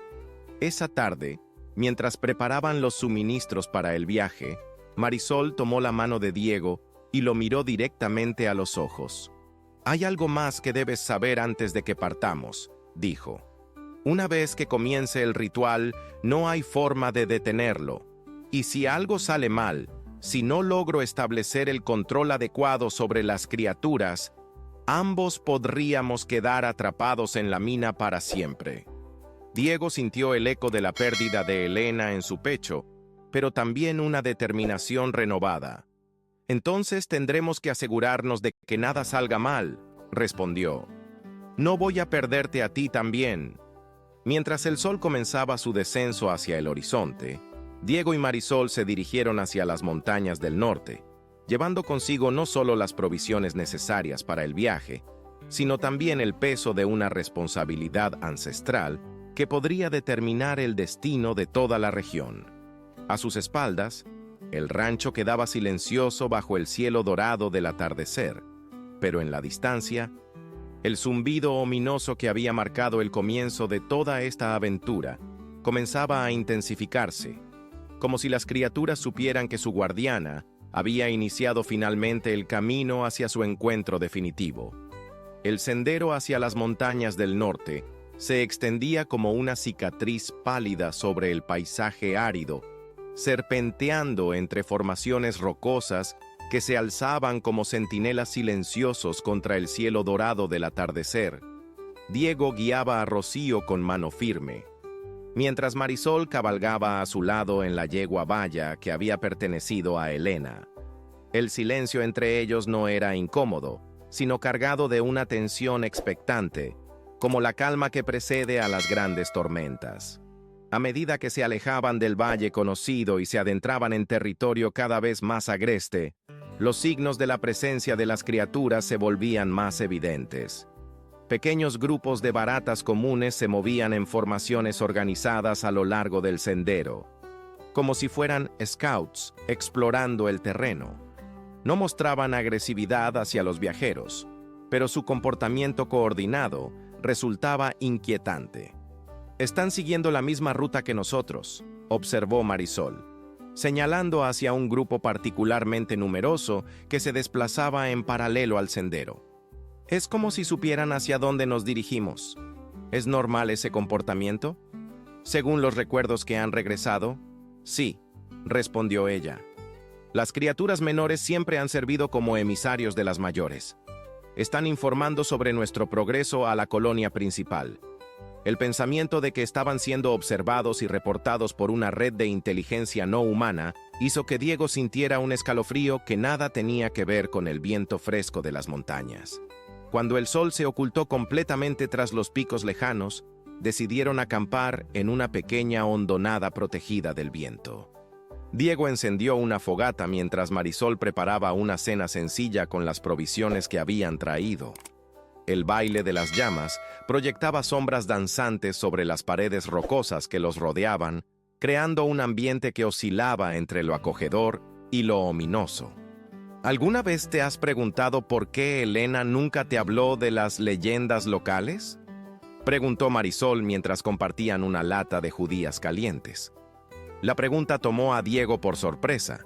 Esa tarde, mientras preparaban los suministros para el viaje, Marisol tomó la mano de Diego y lo miró directamente a los ojos. «Hay algo más que debes saber antes de que partamos», dijo. «Una vez que comience el ritual, no hay forma de detenerlo. Y si algo sale mal, si no logro establecer el control adecuado sobre las criaturas, ambos podríamos quedar atrapados en la mina para siempre». Diego sintió el eco de la pérdida de Elena en su pecho, pero también una determinación renovada. «Entonces tendremos que asegurarnos de que nada salga mal», respondió. «No voy a perderte a ti también». Mientras el sol comenzaba su descenso hacia el horizonte, Diego y Marisol se dirigieron hacia las montañas del norte, llevando consigo no solo las provisiones necesarias para el viaje, sino también el peso de una responsabilidad ancestral que podría determinar el destino de toda la región. A sus espaldas, el rancho quedaba silencioso bajo el cielo dorado del atardecer, pero en la distancia, el zumbido ominoso que había marcado el comienzo de toda esta aventura comenzaba a intensificarse, como si las criaturas supieran que su guardiana había iniciado finalmente el camino hacia su encuentro definitivo. El sendero hacia las montañas del norte se extendía como una cicatriz pálida sobre el paisaje árido, serpenteando entre formaciones rocosas que se alzaban como centinelas silenciosos contra el cielo dorado del atardecer. Diego guiaba a Rocío con mano firme, mientras Marisol cabalgaba a su lado en la yegua baya que había pertenecido a Elena. El silencio entre ellos no era incómodo, sino cargado de una tensión expectante, como la calma que precede a las grandes tormentas. A medida que se alejaban del valle conocido y se adentraban en territorio cada vez más agreste, los signos de la presencia de las criaturas se volvían más evidentes. Pequeños grupos de baratas comunes se movían en formaciones organizadas a lo largo del sendero, como si fueran scouts explorando el terreno. No mostraban agresividad hacia los viajeros, pero su comportamiento coordinado resultaba inquietante. «Están siguiendo la misma ruta que nosotros», observó Marisol, señalando hacia un grupo particularmente numeroso que se desplazaba en paralelo al sendero. «Es como si supieran hacia dónde nos dirigimos. ¿Es normal ese comportamiento? Según los recuerdos que han regresado». «Sí», respondió ella. «Las criaturas menores siempre han servido como emisarios de las mayores. Están informando sobre nuestro progreso a la colonia principal». El pensamiento de que estaban siendo observados y reportados por una red de inteligencia no humana hizo que Diego sintiera un escalofrío que nada tenía que ver con el viento fresco de las montañas. Cuando el sol se ocultó completamente tras los picos lejanos, decidieron acampar en una pequeña hondonada protegida del viento. Diego encendió una fogata mientras Marisol preparaba una cena sencilla con las provisiones que habían traído. El baile de las llamas proyectaba sombras danzantes sobre las paredes rocosas que los rodeaban, creando un ambiente que oscilaba entre lo acogedor y lo ominoso. ¿Alguna vez te has preguntado por qué Elena nunca te habló de las leyendas locales?, preguntó Marisol mientras compartían una lata de judías calientes. La pregunta tomó a Diego por sorpresa.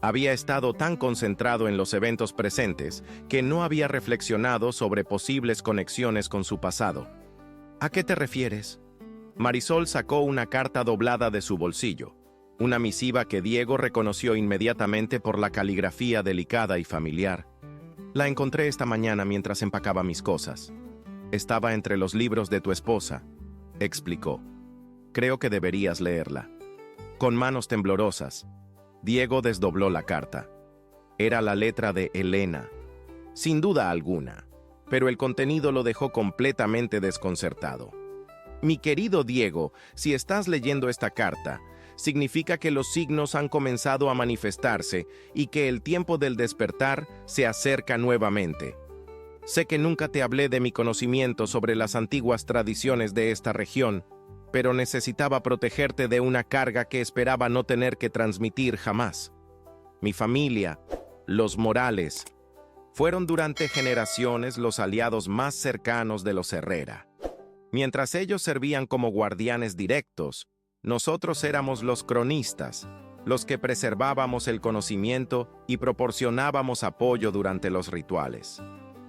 Había estado tan concentrado en los eventos presentes que no había reflexionado sobre posibles conexiones con su pasado. ¿A qué te refieres? Marisol sacó una carta doblada de su bolsillo, una misiva que Diego reconoció inmediatamente por la caligrafía delicada y familiar. La encontré esta mañana mientras empacaba mis cosas. Estaba entre los libros de tu esposa, explicó. Creo que deberías leerla. Con manos temblorosas, Diego desdobló la carta. Era la letra de Elena, sin duda alguna, pero el contenido lo dejó completamente desconcertado. Mi querido Diego, si estás leyendo esta carta, significa que los signos han comenzado a manifestarse y que el tiempo del despertar se acerca nuevamente. Sé que nunca te hablé de mi conocimiento sobre las antiguas tradiciones de esta región, pero necesitaba protegerte de una carga que esperaba no tener que transmitir jamás. Mi familia, los Morales, fueron durante generaciones los aliados más cercanos de los Herrera. Mientras ellos servían como guardianes directos, nosotros éramos los cronistas, los que preservábamos el conocimiento y proporcionábamos apoyo durante los rituales.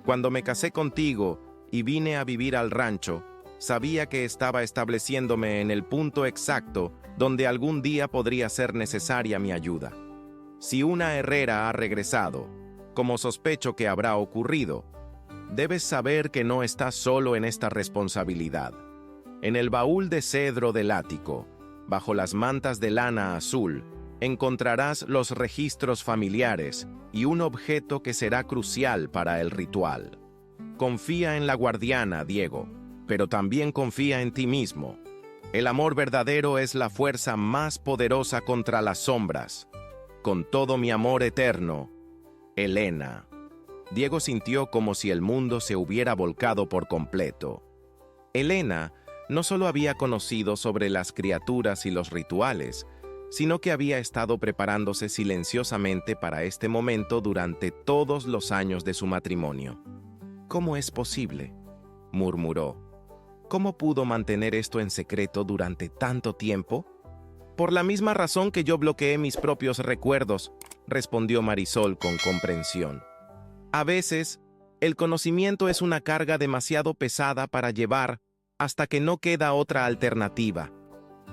Cuando me casé contigo y vine a vivir al rancho, sabía que estaba estableciéndome en el punto exacto donde algún día podría ser necesaria mi ayuda. Si una Herrera ha regresado, como sospecho que habrá ocurrido, debes saber que no estás solo en esta responsabilidad. En el baúl de cedro del ático, bajo las mantas de lana azul, encontrarás los registros familiares y un objeto que será crucial para el ritual. Confía en la guardiana, Diego, pero también confía en ti mismo. El amor verdadero es la fuerza más poderosa contra las sombras. Con todo mi amor eterno, Elena. Diego sintió como si el mundo se hubiera volcado por completo. Elena no solo había conocido sobre las criaturas y los rituales, sino que había estado preparándose silenciosamente para este momento durante todos los años de su matrimonio. ¿Cómo es posible?, murmuró. ¿Cómo pudo mantener esto en secreto durante tanto tiempo? Por la misma razón que yo bloqueé mis propios recuerdos, respondió Marisol con comprensión. A veces, el conocimiento es una carga demasiado pesada para llevar hasta que no queda otra alternativa.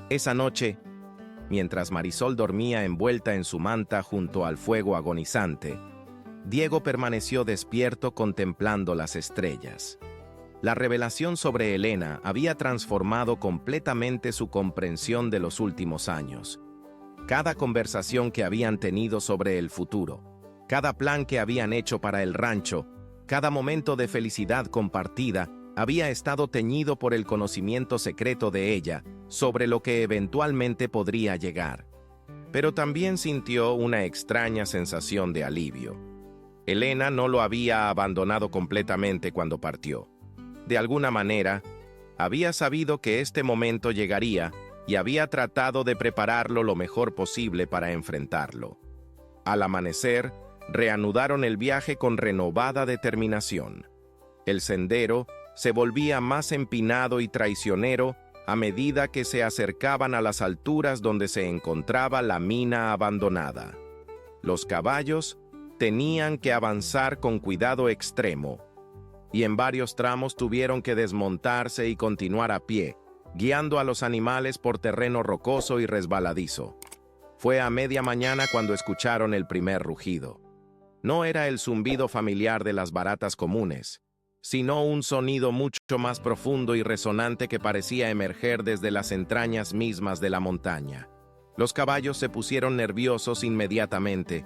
Esa noche, mientras Marisol dormía envuelta en su manta junto al fuego agonizante, Diego permaneció despierto contemplando las estrellas. La revelación sobre Elena había transformado completamente su comprensión de los últimos años. Cada conversación que habían tenido sobre el futuro, cada plan que habían hecho para el rancho, cada momento de felicidad compartida, había estado teñido por el conocimiento secreto de ella sobre lo que eventualmente podría llegar. Pero también sintió una extraña sensación de alivio. Elena no lo había abandonado completamente cuando partió. De alguna manera, había sabido que este momento llegaría y había tratado de prepararlo lo mejor posible para enfrentarlo. Al amanecer, reanudaron el viaje con renovada determinación. El sendero se volvía más empinado y traicionero a medida que se acercaban a las alturas donde se encontraba la mina abandonada. Los caballos tenían que avanzar con cuidado extremo, y en varios tramos tuvieron que desmontarse y continuar a pie, guiando a los animales por terreno rocoso y resbaladizo. Fue a media mañana cuando escucharon el primer rugido. No era el zumbido familiar de las baratas comunes, sino un sonido mucho más profundo y resonante que parecía emerger desde las entrañas mismas de la montaña. Los caballos se pusieron nerviosos inmediatamente,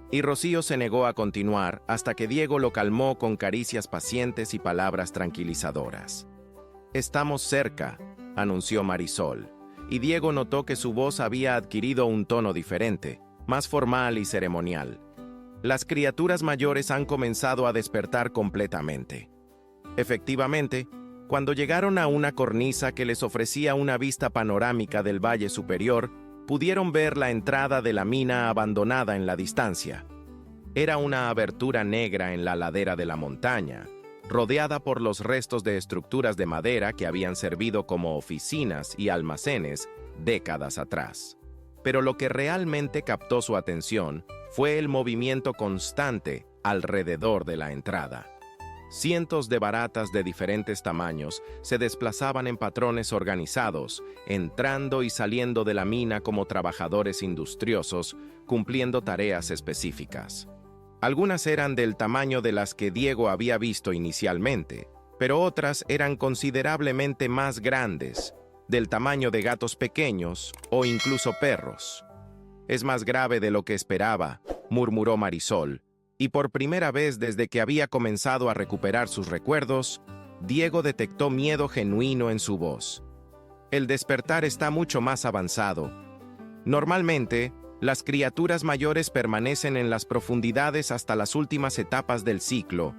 y Rocío se negó a continuar hasta que Diego lo calmó con caricias pacientes y palabras tranquilizadoras. «Estamos cerca», anunció Marisol, y Diego notó que su voz había adquirido un tono diferente, más formal y ceremonial. Las criaturas mayores han comenzado a despertar completamente. Efectivamente, cuando llegaron a una cornisa que les ofrecía una vista panorámica del valle superior, pudieron ver la entrada de la mina abandonada en la distancia. Era una abertura negra en la ladera de la montaña, rodeada por los restos de estructuras de madera que habían servido como oficinas y almacenes décadas atrás. pero lo que realmente captó su atención fue el movimiento constante alrededor de la entrada. Cientos de baratas de diferentes tamaños se desplazaban en patrones organizados, entrando y saliendo de la mina como trabajadores industriosos, cumpliendo tareas específicas. Algunas eran del tamaño de las que Diego había visto inicialmente, pero otras eran considerablemente más grandes, del tamaño de gatos pequeños o incluso perros. «Es más grave de lo que esperaba», murmuró Marisol, y por primera vez desde que había comenzado a recuperar sus recuerdos, Diego detectó miedo genuino en su voz. «El despertar está mucho más avanzado. Normalmente, las criaturas mayores permanecen en las profundidades hasta las últimas etapas del ciclo».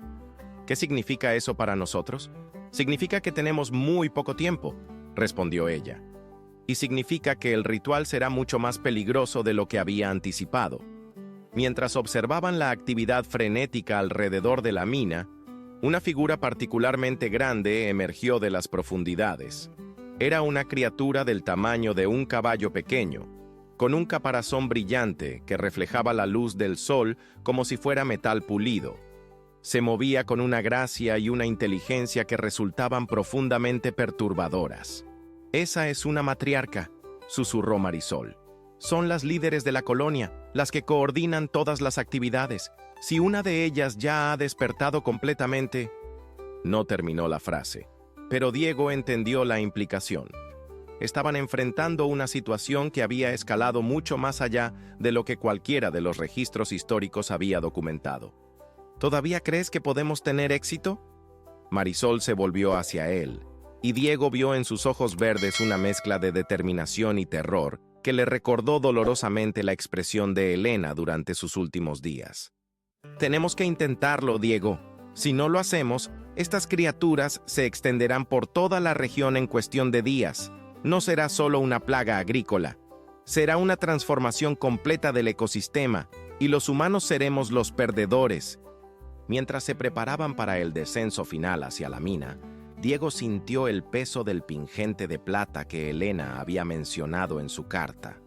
«¿Qué significa eso para nosotros?» «Significa que tenemos muy poco tiempo», respondió ella. «Y significa que el ritual será mucho más peligroso de lo que había anticipado». Mientras observaban la actividad frenética alrededor de la mina, una figura particularmente grande emergió de las profundidades. Era una criatura del tamaño de un caballo pequeño, con un caparazón brillante que reflejaba la luz del sol como si fuera metal pulido. Se movía con una gracia y una inteligencia que resultaban profundamente perturbadoras. «Esa es una matriarca», susurró Marisol. «Son las líderes de la colonia, las que coordinan todas las actividades. Si una de ellas ya ha despertado completamente...» No terminó la frase, pero Diego entendió la implicación. Estaban enfrentando una situación que había escalado mucho más allá de lo que cualquiera de los registros históricos había documentado. «¿Todavía crees que podemos tener éxito?» Marisol se volvió hacia él, y Diego vio en sus ojos verdes una mezcla de determinación y terror que le recordó dolorosamente la expresión de Elena durante sus últimos días. «Tenemos que intentarlo, Diego. Si no lo hacemos, estas criaturas se extenderán por toda la región en cuestión de días. No será solo una plaga agrícola. Será una transformación completa del ecosistema, y los humanos seremos los perdedores». Mientras se preparaban para el descenso final hacia la mina, Diego sintió el peso del pingente de plata que Elena había mencionado en su carta.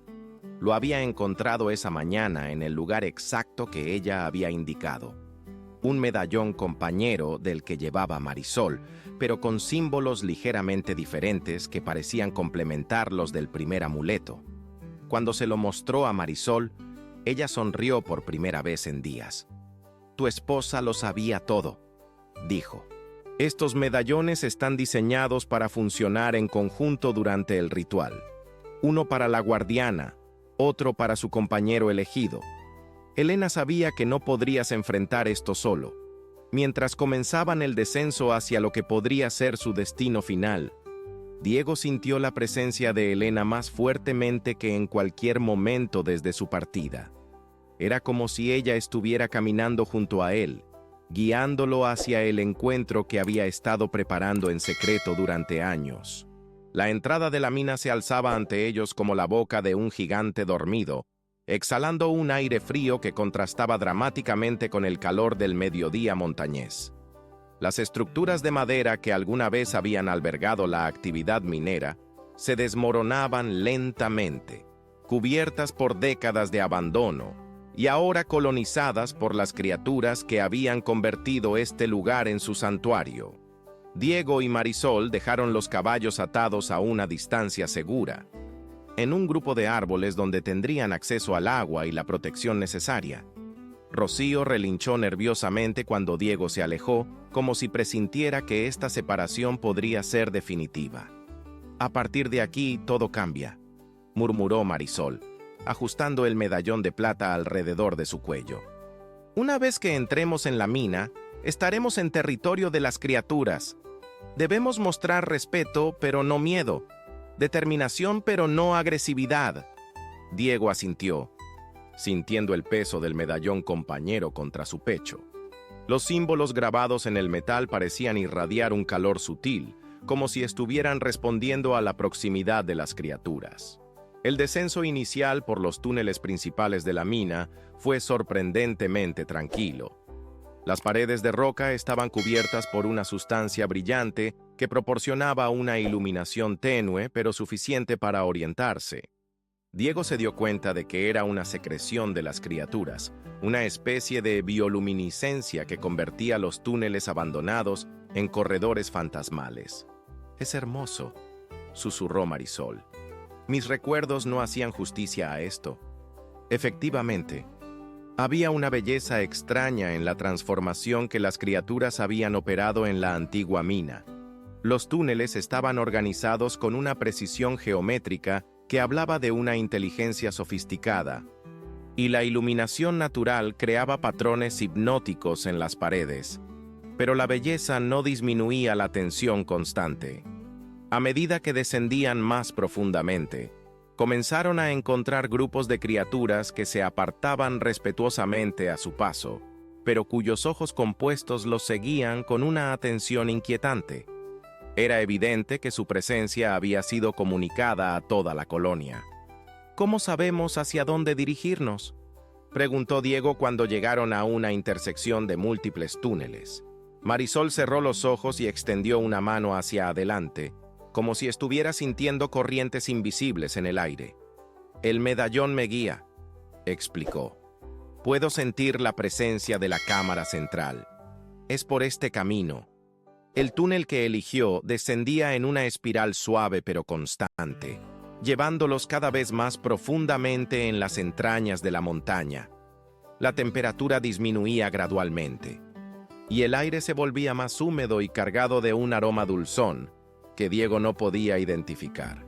Lo había encontrado esa mañana en el lugar exacto que ella había indicado. Un medallón compañero del que llevaba Marisol, pero con símbolos ligeramente diferentes que parecían complementar los del primer amuleto. Cuando se lo mostró a Marisol, ella sonrió por primera vez en días. «Tu esposa lo sabía todo», dijo. «Estos medallones están diseñados para funcionar en conjunto durante el ritual. Uno para la guardiana, otro para su compañero elegido. Elena sabía que no podrías enfrentar esto solo. Mientras comenzaban el descenso hacia lo que podría ser su destino final, Diego sintió la presencia de Elena más fuertemente que en cualquier momento desde su partida. Era como si ella estuviera caminando junto a él, guiándolo hacia el encuentro que había estado preparando en secreto durante años. La entrada de la mina se alzaba ante ellos como la boca de un gigante dormido, exhalando un aire frío que contrastaba dramáticamente con el calor del mediodía montañés. Las estructuras de madera que alguna vez habían albergado la actividad minera se desmoronaban lentamente, cubiertas por décadas de abandono, y ahora colonizadas por las criaturas que habían convertido este lugar en su santuario. Diego y Marisol dejaron los caballos atados a una distancia segura, en un grupo de árboles donde tendrían acceso al agua y la protección necesaria. Rocío relinchó nerviosamente cuando Diego se alejó, como si presintiera que esta separación podría ser definitiva. «A partir de aquí todo cambia», murmuró Marisol, ajustando el medallón de plata alrededor de su cuello. «Una vez que entremos en la mina, estaremos en territorio de las criaturas. Debemos mostrar respeto, pero no miedo. Determinación, pero no agresividad». Diego asintió, sintiendo el peso del medallón compañero contra su pecho. Los símbolos grabados en el metal parecían irradiar un calor sutil, como si estuvieran respondiendo a la proximidad de las criaturas. El descenso inicial por los túneles principales de la mina fue sorprendentemente tranquilo. Las paredes de roca estaban cubiertas por una sustancia brillante que proporcionaba una iluminación tenue pero suficiente para orientarse. Diego se dio cuenta de que era una secreción de las criaturas, una especie de bioluminiscencia que convertía los túneles abandonados en corredores fantasmales. «Es hermoso», susurró Marisol. «Mis recuerdos no hacían justicia a esto». Efectivamente, había una belleza extraña en la transformación que las criaturas habían operado en la antigua mina. Los túneles estaban organizados con una precisión geométrica que hablaba de una inteligencia sofisticada, y la iluminación natural creaba patrones hipnóticos en las paredes. Pero la belleza no disminuía la tensión constante. A medida que descendían más profundamente, comenzaron a encontrar grupos de criaturas que se apartaban respetuosamente a su paso, pero cuyos ojos compuestos los seguían con una atención inquietante. Era evidente que su presencia había sido comunicada a toda la colonia. «¿Cómo sabemos hacia dónde dirigirnos?», preguntó Diego cuando llegaron a una intersección de múltiples túneles. Marisol cerró los ojos y extendió una mano hacia adelante, como si estuviera sintiendo corrientes invisibles en el aire. «El medallón me guía», explicó. «Puedo sentir la presencia de la cámara central. Es por este camino». El túnel que eligió descendía en una espiral suave pero constante, llevándolos cada vez más profundamente en las entrañas de la montaña. La temperatura disminuía gradualmente, y el aire se volvía más húmedo y cargado de un aroma dulzón que Diego no podía identificar.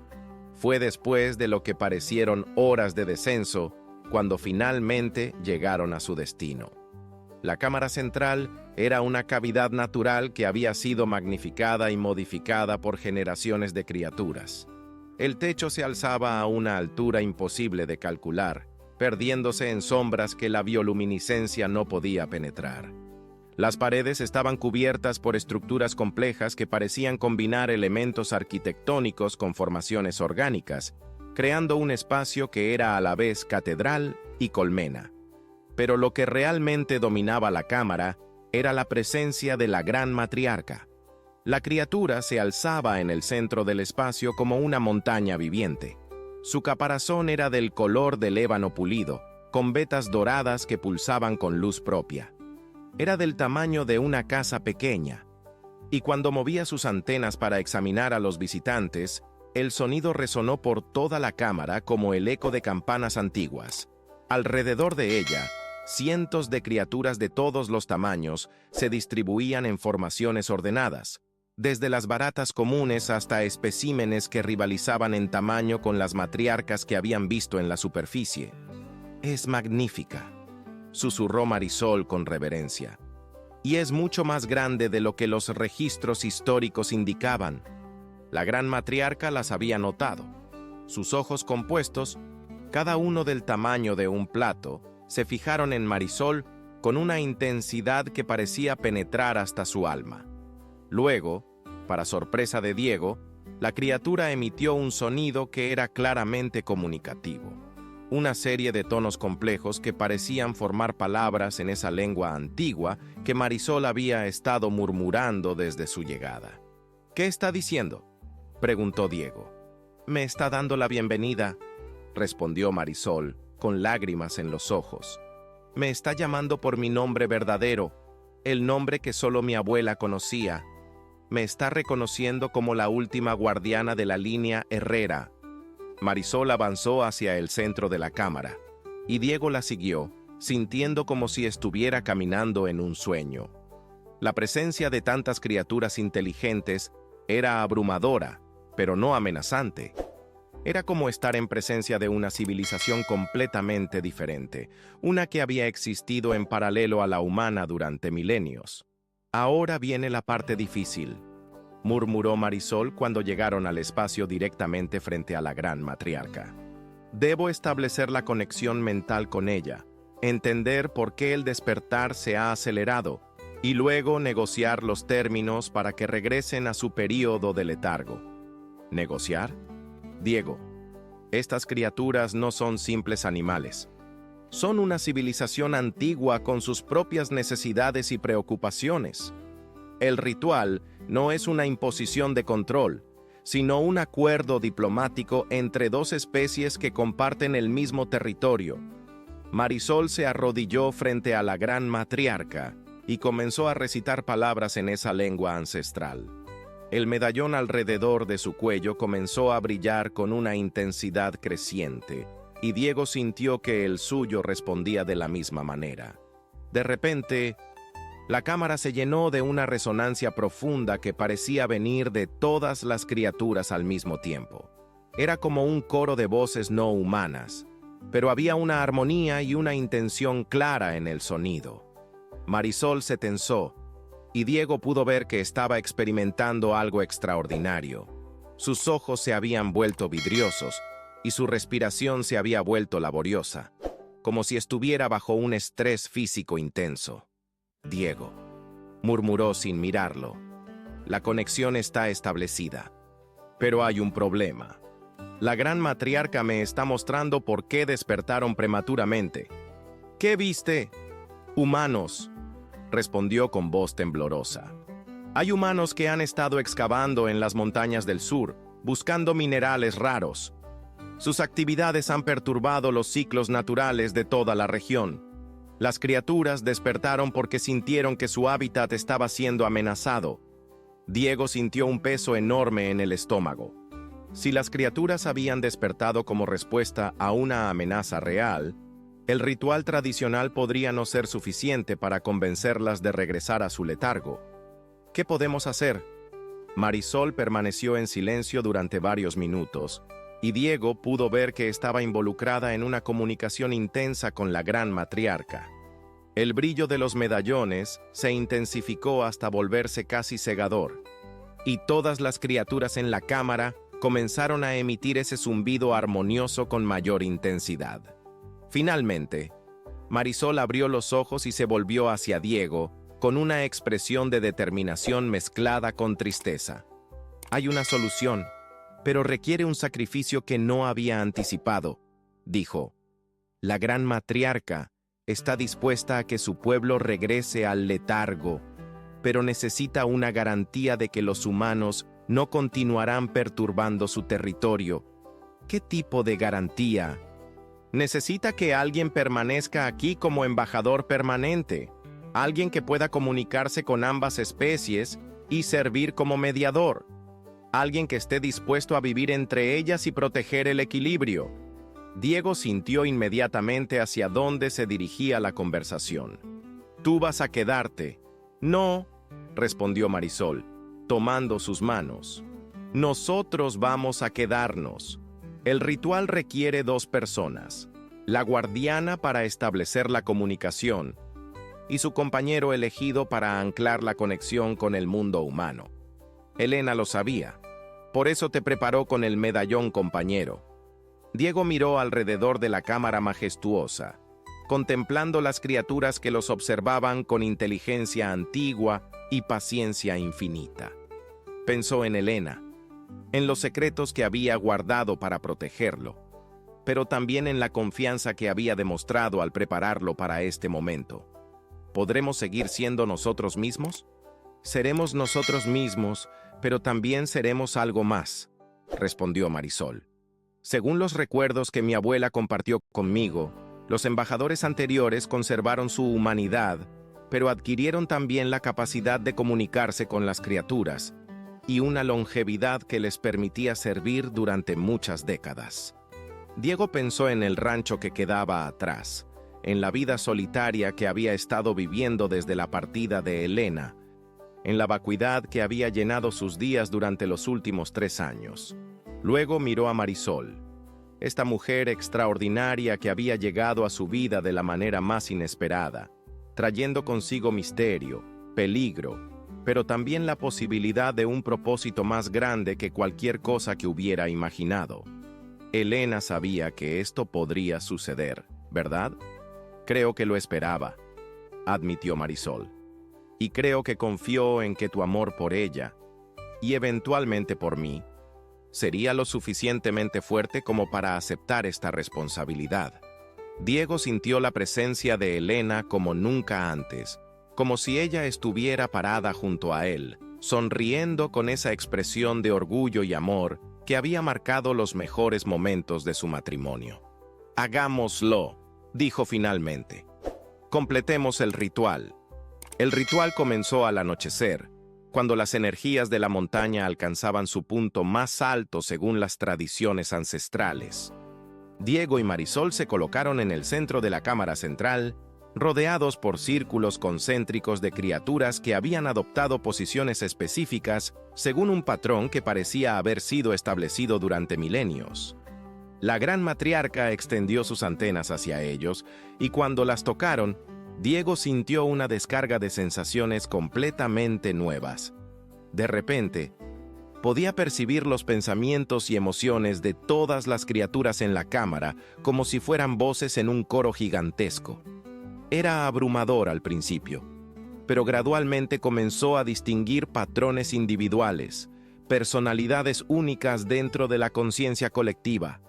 Fue después de lo que parecieron horas de descenso cuando finalmente llegaron a su destino. La cámara central era una cavidad natural que había sido magnificada y modificada por generaciones de criaturas. El techo se alzaba a una altura imposible de calcular, perdiéndose en sombras que la bioluminiscencia no podía penetrar. Las paredes estaban cubiertas por estructuras complejas que parecían combinar elementos arquitectónicos con formaciones orgánicas, creando un espacio que era a la vez catedral y colmena. Pero lo que realmente dominaba la cámara era la presencia de la Gran Matriarca. La criatura se alzaba en el centro del espacio como una montaña viviente. Su caparazón era del color del ébano pulido, con vetas doradas que pulsaban con luz propia. Era del tamaño de una casa pequeña, y cuando movía sus antenas para examinar a los visitantes, el sonido resonó por toda la cámara como el eco de campanas antiguas. Alrededor de ella, cientos de criaturas de todos los tamaños se distribuían en formaciones ordenadas, desde las baratas comunes hasta especímenes que rivalizaban en tamaño con las matriarcas que habían visto en la superficie. «Es magnífica», susurró Marisol con reverencia. «Y es mucho más grande de lo que los registros históricos indicaban». La Gran Matriarca las había notado. Sus ojos compuestos, cada uno del tamaño de un plato, se fijaron en Marisol con una intensidad que parecía penetrar hasta su alma. Luego, para sorpresa de Diego, la criatura emitió un sonido que era claramente comunicativo. Una serie de tonos complejos que parecían formar palabras en esa lengua antigua que Marisol había estado murmurando desde su llegada. «¿Qué está diciendo?», preguntó Diego. «Me está dando la bienvenida», respondió Marisol, con lágrimas en los ojos. «Me está llamando por mi nombre verdadero, el nombre que solo mi abuela conocía. Me está reconociendo como la última guardiana de la línea Herrera». Marisol avanzó hacia el centro de la cámara, y Diego la siguió, sintiendo como si estuviera caminando en un sueño. La presencia de tantas criaturas inteligentes era abrumadora, pero no amenazante. Era como estar en presencia de una civilización completamente diferente, una que había existido en paralelo a la humana durante milenios. «Ahora viene la parte difícil», murmuró Marisol cuando llegaron al espacio directamente frente a la Gran Matriarca. «Debo establecer la conexión mental con ella, entender por qué el despertar se ha acelerado, y luego negociar los términos para que regresen a su período de letargo». «¿Negociar?» «Diego, estas criaturas no son simples animales. Son una civilización antigua con sus propias necesidades y preocupaciones. El ritual no es una imposición de control, sino un acuerdo diplomático entre dos especies que comparten el mismo territorio. Marisol se arrodilló frente a la gran matriarca y comenzó a recitar palabras en esa lengua ancestral. El medallón alrededor de su cuello comenzó a brillar con una intensidad creciente, y Diego sintió que el suyo respondía de la misma manera. De repente, la cámara se llenó de una resonancia profunda que parecía venir de todas las criaturas al mismo tiempo. Era como un coro de voces no humanas, pero había una armonía y una intención clara en el sonido. Marisol se tensó, y Diego pudo ver que estaba experimentando algo extraordinario. Sus ojos se habían vuelto vidriosos, y su respiración se había vuelto laboriosa, como si estuviera bajo un estrés físico intenso. «Diego», murmuró sin mirarlo, «la conexión está establecida. Pero hay un problema. La gran matriarca me está mostrando por qué despertaron prematuramente». «¿Qué viste?» «Humanos», respondió con voz temblorosa. «Hay humanos que han estado excavando en las montañas del sur, buscando minerales raros. Sus actividades han perturbado los ciclos naturales de toda la región. Las criaturas despertaron porque sintieron que su hábitat estaba siendo amenazado». Diego sintió un peso enorme en el estómago. Si las criaturas habían despertado como respuesta a una amenaza real, el ritual tradicional podría no ser suficiente para convencerlas de regresar a su letargo. ¿Qué podemos hacer? Marisol permaneció en silencio durante varios minutos, y Diego pudo ver que estaba involucrada en una comunicación intensa con la gran matriarca. El brillo de los medallones se intensificó hasta volverse casi cegador, y todas las criaturas en la cámara comenzaron a emitir ese zumbido armonioso con mayor intensidad. Finalmente, Marisol abrió los ojos y se volvió hacia Diego con una expresión de determinación mezclada con tristeza. «Hay una solución, pero requiere un sacrificio que no había anticipado», dijo. «La gran matriarca está dispuesta a que su pueblo regrese al letargo, pero necesita una garantía de que los humanos no continuarán perturbando su territorio». «¿Qué tipo de garantía?» «Necesita que alguien permanezca aquí como embajador permanente, alguien que pueda comunicarse con ambas especies y servir como mediador, alguien que esté dispuesto a vivir entre ellas y proteger el equilibrio». Diego sintió inmediatamente hacia dónde se dirigía la conversación. «Tú vas a quedarte». «No», respondió Marisol, tomando sus manos. «Nosotros vamos a quedarnos. El ritual requiere dos personas, la guardiana para establecer la comunicación y su compañero elegido para anclar la conexión con el mundo humano. Elena lo sabía, por eso te preparó con el medallón compañero». Diego miró alrededor de la cámara majestuosa, contemplando las criaturas que los observaban con inteligencia antigua y paciencia infinita. Pensó en Elena, en los secretos que había guardado para protegerlo, pero también en la confianza que había demostrado al prepararlo para este momento. ¿Podremos seguir siendo nosotros mismos? «Seremos nosotros mismos, pero también seremos algo más», respondió Marisol. «Según los recuerdos que mi abuela compartió conmigo, los embajadores anteriores conservaron su humanidad, pero adquirieron también la capacidad de comunicarse con las criaturas y una longevidad que les permitía servir durante muchas décadas». Diego pensó en el rancho que quedaba atrás, en la vida solitaria que había estado viviendo desde la partida de Elena, en la vacuidad que había llenado sus días durante los últimos 3 años. Luego miró a Marisol, esta mujer extraordinaria que había llegado a su vida de la manera más inesperada, trayendo consigo misterio, peligro, pero también la posibilidad de un propósito más grande que cualquier cosa que hubiera imaginado. Elena sabía que esto podría suceder, ¿verdad? «Creo que lo esperaba», admitió Marisol. «Y creo que confió en que tu amor por ella, y eventualmente por mí, sería lo suficientemente fuerte como para aceptar esta responsabilidad». Diego sintió la presencia de Elena como nunca antes, como si ella estuviera parada junto a él, sonriendo con esa expresión de orgullo y amor que había marcado los mejores momentos de su matrimonio. «Hagámoslo», dijo finalmente. «Completemos el ritual». El ritual comenzó al anochecer, cuando las energías de la montaña alcanzaban su punto más alto según las tradiciones ancestrales. Diego y Marisol se colocaron en el centro de la cámara central, rodeados por círculos concéntricos de criaturas que habían adoptado posiciones específicas según un patrón que parecía haber sido establecido durante milenios. La gran matriarca extendió sus antenas hacia ellos, y cuando las tocaron, Diego sintió una descarga de sensaciones completamente nuevas. De repente, podía percibir los pensamientos y emociones de todas las criaturas en la cámara como si fueran voces en un coro gigantesco. Era abrumador al principio, pero gradualmente comenzó a distinguir patrones individuales, personalidades únicas dentro de la conciencia colectiva.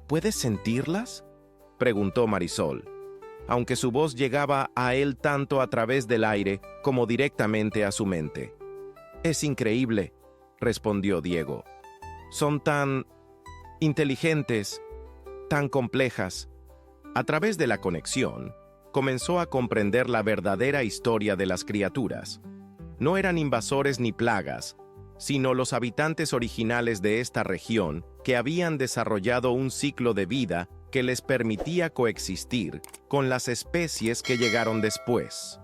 ¿Puedes sentirlas?, preguntó Marisol, aunque su voz llegaba a él tanto a través del aire como directamente a su mente. «Es increíble», respondió Diego. «Son tan inteligentes, tan complejas». A través de la conexión, comenzó a comprender la verdadera historia de las criaturas. No eran invasores ni plagas, sino los habitantes originales de esta región que habían desarrollado un ciclo de vida que les permitía coexistir con las especies que llegaron después.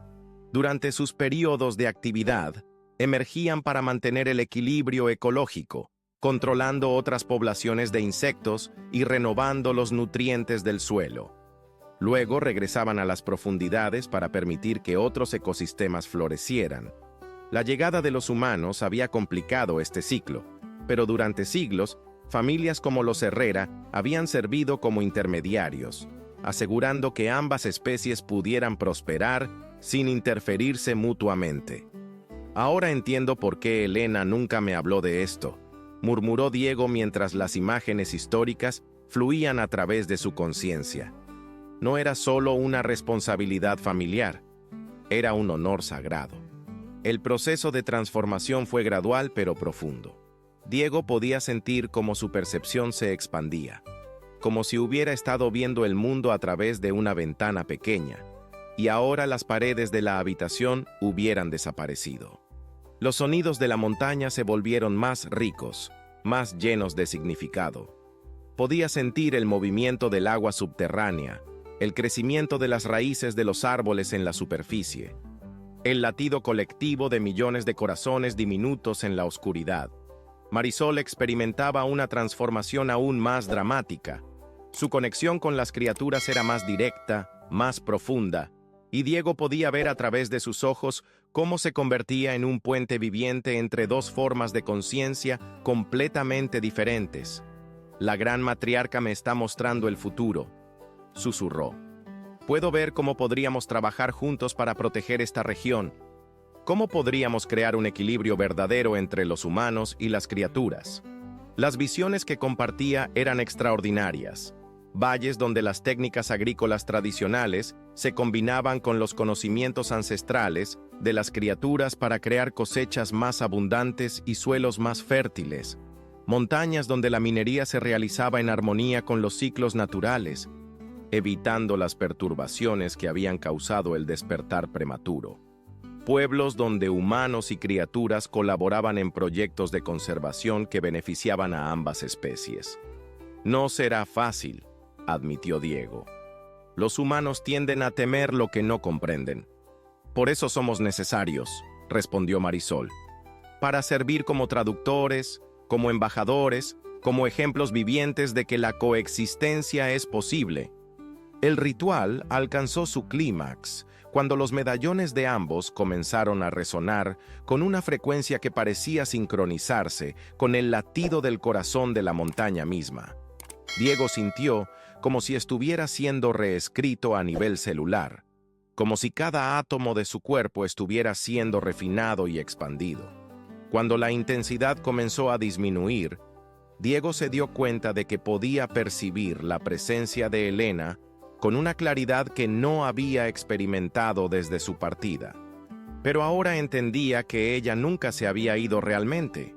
Durante sus periodos de actividad, emergían para mantener el equilibrio ecológico, controlando otras poblaciones de insectos y renovando los nutrientes del suelo. Luego regresaban a las profundidades para permitir que otros ecosistemas florecieran. La llegada de los humanos había complicado este ciclo, pero durante siglos, familias como los Herrera habían servido como intermediarios, asegurando que ambas especies pudieran prosperar sin interferirse mutuamente. «Ahora entiendo por qué Elena nunca me habló de esto», murmuró Diego mientras las imágenes históricas fluían a través de su conciencia. No era solo una responsabilidad familiar, era un honor sagrado. El proceso de transformación fue gradual pero profundo. Diego podía sentir cómo su percepción se expandía, como si hubiera estado viendo el mundo a través de una ventana pequeña, y ahora las paredes de la habitación hubieran desaparecido. Los sonidos de la montaña se volvieron más ricos, más llenos de significado. Podía sentir el movimiento del agua subterránea, el crecimiento de las raíces de los árboles en la superficie, el latido colectivo de millones de corazones diminutos en la oscuridad. Marisol experimentaba una transformación aún más dramática. Su conexión con las criaturas era más directa, más profunda, y Diego podía ver a través de sus ojos cómo se convertía en un puente viviente entre dos formas de conciencia completamente diferentes. «La gran matriarca me está mostrando el futuro», susurró. «Puedo ver cómo podríamos trabajar juntos para proteger esta región. ¿Cómo podríamos crear un equilibrio verdadero entre los humanos y las criaturas?» Las visiones que compartía eran extraordinarias. Valles donde las técnicas agrícolas tradicionales se combinaban con los conocimientos ancestrales de las criaturas para crear cosechas más abundantes y suelos más fértiles. Montañas donde la minería se realizaba en armonía con los ciclos naturales, evitando las perturbaciones que habían causado el despertar prematuro. Pueblos donde humanos y criaturas colaboraban en proyectos de conservación que beneficiaban a ambas especies. «No será fácil», admitió Diego. «Los humanos tienden a temer lo que no comprenden. Por eso somos necesarios», respondió Marisol, «para servir como traductores, como embajadores, como ejemplos vivientes de que la coexistencia es posible». El ritual alcanzó su clímax cuando los medallones de ambos comenzaron a resonar con una frecuencia que parecía sincronizarse con el latido del corazón de la montaña misma. Diego sintió como si estuviera siendo reescrito a nivel celular, como si cada átomo de su cuerpo estuviera siendo refinado y expandido. Cuando la intensidad comenzó a disminuir, Diego se dio cuenta de que podía percibir la presencia de Elena con una claridad que no había experimentado desde su partida. Pero ahora entendía que ella nunca se había ido realmente.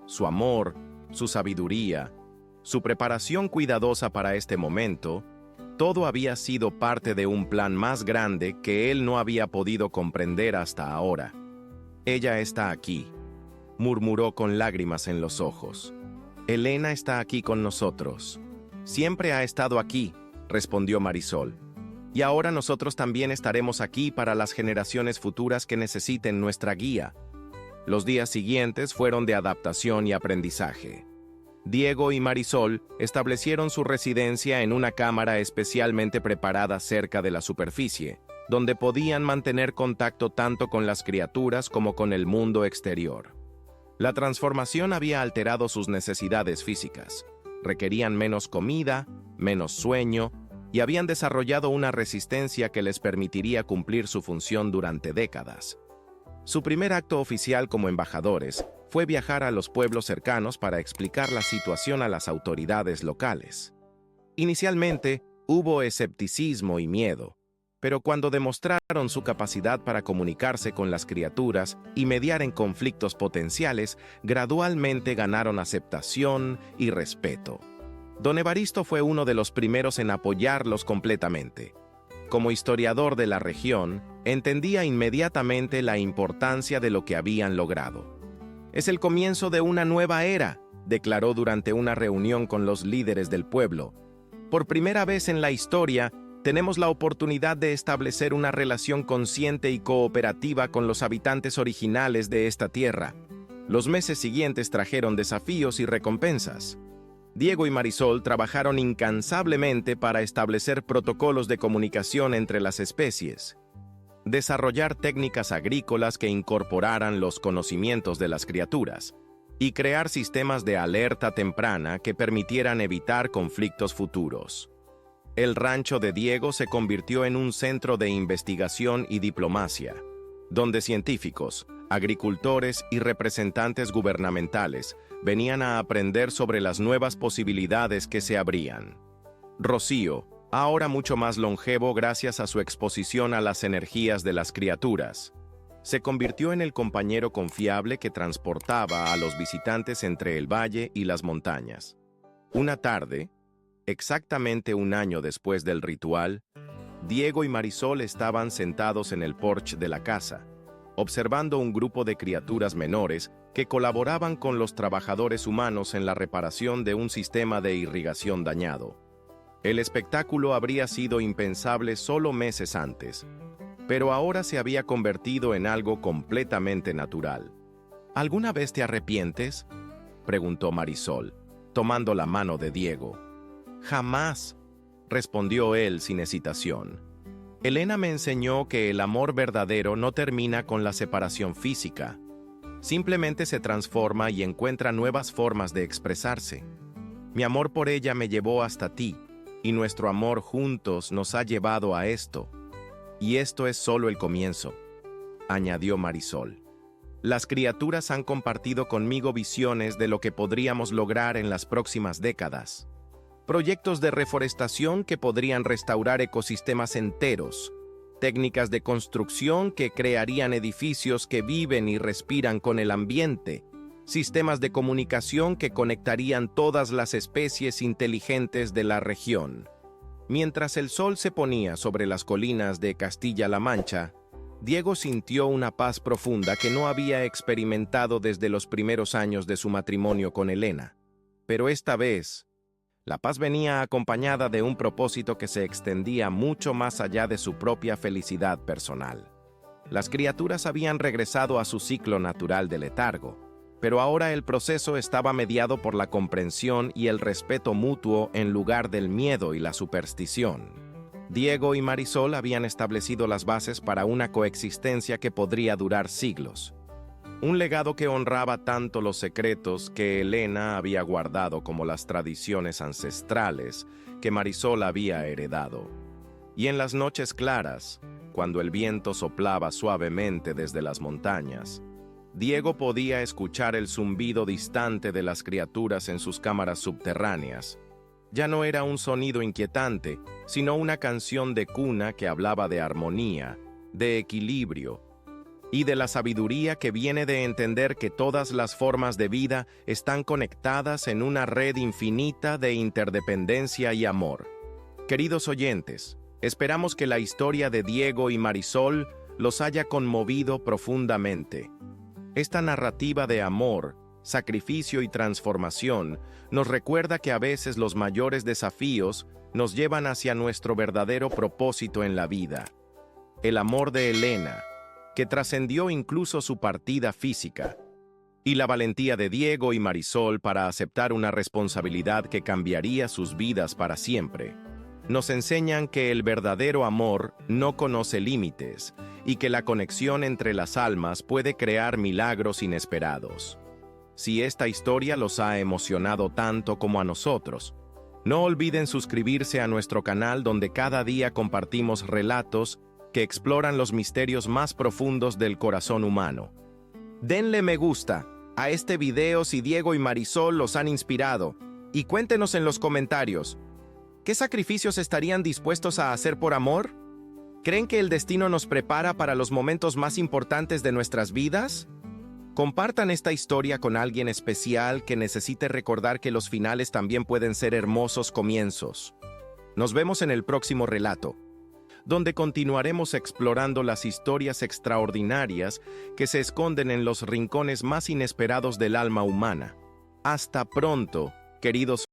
Su amor, su sabiduría, su preparación cuidadosa para este momento, todo había sido parte de un plan más grande que él no había podido comprender hasta ahora. «Ella está aquí», murmuró con lágrimas en los ojos. «Elena está aquí con nosotros». «Siempre ha estado aquí», respondió Marisol. «Y ahora nosotros también estaremos aquí para las generaciones futuras que necesiten nuestra guía». Los días siguientes fueron de adaptación y aprendizaje. Diego y Marisol establecieron su residencia en una cámara especialmente preparada cerca de la superficie, donde podían mantener contacto tanto con las criaturas como con el mundo exterior. La transformación había alterado sus necesidades físicas. Requerían menos comida, menos sueño, y habían desarrollado una resistencia que les permitiría cumplir su función durante décadas. Su primer acto oficial como embajadores fue viajar a los pueblos cercanos para explicar la situación a las autoridades locales. Inicialmente, hubo escepticismo y miedo, pero cuando demostraron su capacidad para comunicarse con las criaturas y mediar en conflictos potenciales, gradualmente ganaron aceptación y respeto. Don Evaristo fue uno de los primeros en apoyarlos completamente. Como historiador de la región, entendía inmediatamente la importancia de lo que habían logrado. «Es el comienzo de una nueva era», declaró durante una reunión con los líderes del pueblo. «Por primera vez en la historia, tenemos la oportunidad de establecer una relación consciente y cooperativa con los habitantes originales de esta tierra». Los meses siguientes trajeron desafíos y recompensas. Diego y Marisol trabajaron incansablemente para establecer protocolos de comunicación entre las especies, desarrollar técnicas agrícolas que incorporaran los conocimientos de las criaturas y crear sistemas de alerta temprana que permitieran evitar conflictos futuros. El rancho de Diego se convirtió en un centro de investigación y diplomacia, donde científicos, agricultores y representantes gubernamentales venían a aprender sobre las nuevas posibilidades que se abrían. Rocío, ahora mucho más longevo gracias a su exposición a las energías de las criaturas, se convirtió en el compañero confiable que transportaba a los visitantes entre el valle y las montañas. Una tarde, exactamente un año después del ritual, Diego y Marisol estaban sentados en el porche de la casa, observando un grupo de criaturas menores que colaboraban con los trabajadores humanos en la reparación de un sistema de irrigación dañado. El espectáculo habría sido impensable solo meses antes, pero ahora se había convertido en algo completamente natural. ¿Alguna vez te arrepientes?, preguntó Marisol, tomando la mano de Diego. «Jamás», respondió él sin hesitación. «Elena me enseñó que el amor verdadero no termina con la separación física. Simplemente se transforma y encuentra nuevas formas de expresarse. Mi amor por ella me llevó hasta ti, y nuestro amor juntos nos ha llevado a esto. Y esto es solo el comienzo», añadió Marisol. «Las criaturas han compartido conmigo visiones de lo que podríamos lograr en las próximas décadas. Proyectos de reforestación que podrían restaurar ecosistemas enteros, técnicas de construcción que crearían edificios que viven y respiran con el ambiente, sistemas de comunicación que conectarían todas las especies inteligentes de la región». Mientras el sol se ponía sobre las colinas de Castilla-La Mancha, Diego sintió una paz profunda que no había experimentado desde los primeros años de su matrimonio con Elena. Pero esta vez, la paz venía acompañada de un propósito que se extendía mucho más allá de su propia felicidad personal. Las criaturas habían regresado a su ciclo natural de letargo, pero ahora el proceso estaba mediado por la comprensión y el respeto mutuo en lugar del miedo y la superstición. Diego y Marisol habían establecido las bases para una coexistencia que podría durar siglos. Un legado que honraba tanto los secretos que Elena había guardado como las tradiciones ancestrales que Marisol había heredado. Y en las noches claras, cuando el viento soplaba suavemente desde las montañas, Diego podía escuchar el zumbido distante de las criaturas en sus cámaras subterráneas. Ya no era un sonido inquietante, sino una canción de cuna que hablaba de armonía, de equilibrio y de la sabiduría que viene de entender que todas las formas de vida están conectadas en una red infinita de interdependencia y amor. Queridos oyentes, esperamos que la historia de Diego y Marisol los haya conmovido profundamente. Esta narrativa de amor, sacrificio y transformación nos recuerda que a veces los mayores desafíos nos llevan hacia nuestro verdadero propósito en la vida. El amor de Elena, que trascendió incluso su partida física, y la valentía de Diego y Marisol para aceptar una responsabilidad que cambiaría sus vidas para siempre, nos enseñan que el verdadero amor no conoce límites y que la conexión entre las almas puede crear milagros inesperados. Si esta historia los ha emocionado tanto como a nosotros, no olviden suscribirse a nuestro canal donde cada día compartimos relatos que exploran los misterios más profundos del corazón humano. Denle me gusta a este video si Diego y Marisol los han inspirado y cuéntenos en los comentarios, ¿qué sacrificios estarían dispuestos a hacer por amor? ¿Creen que el destino nos prepara para los momentos más importantes de nuestras vidas? Compartan esta historia con alguien especial que necesite recordar que los finales también pueden ser hermosos comienzos. Nos vemos en el próximo relato, donde continuaremos explorando las historias extraordinarias que se esconden en los rincones más inesperados del alma humana. Hasta pronto, queridos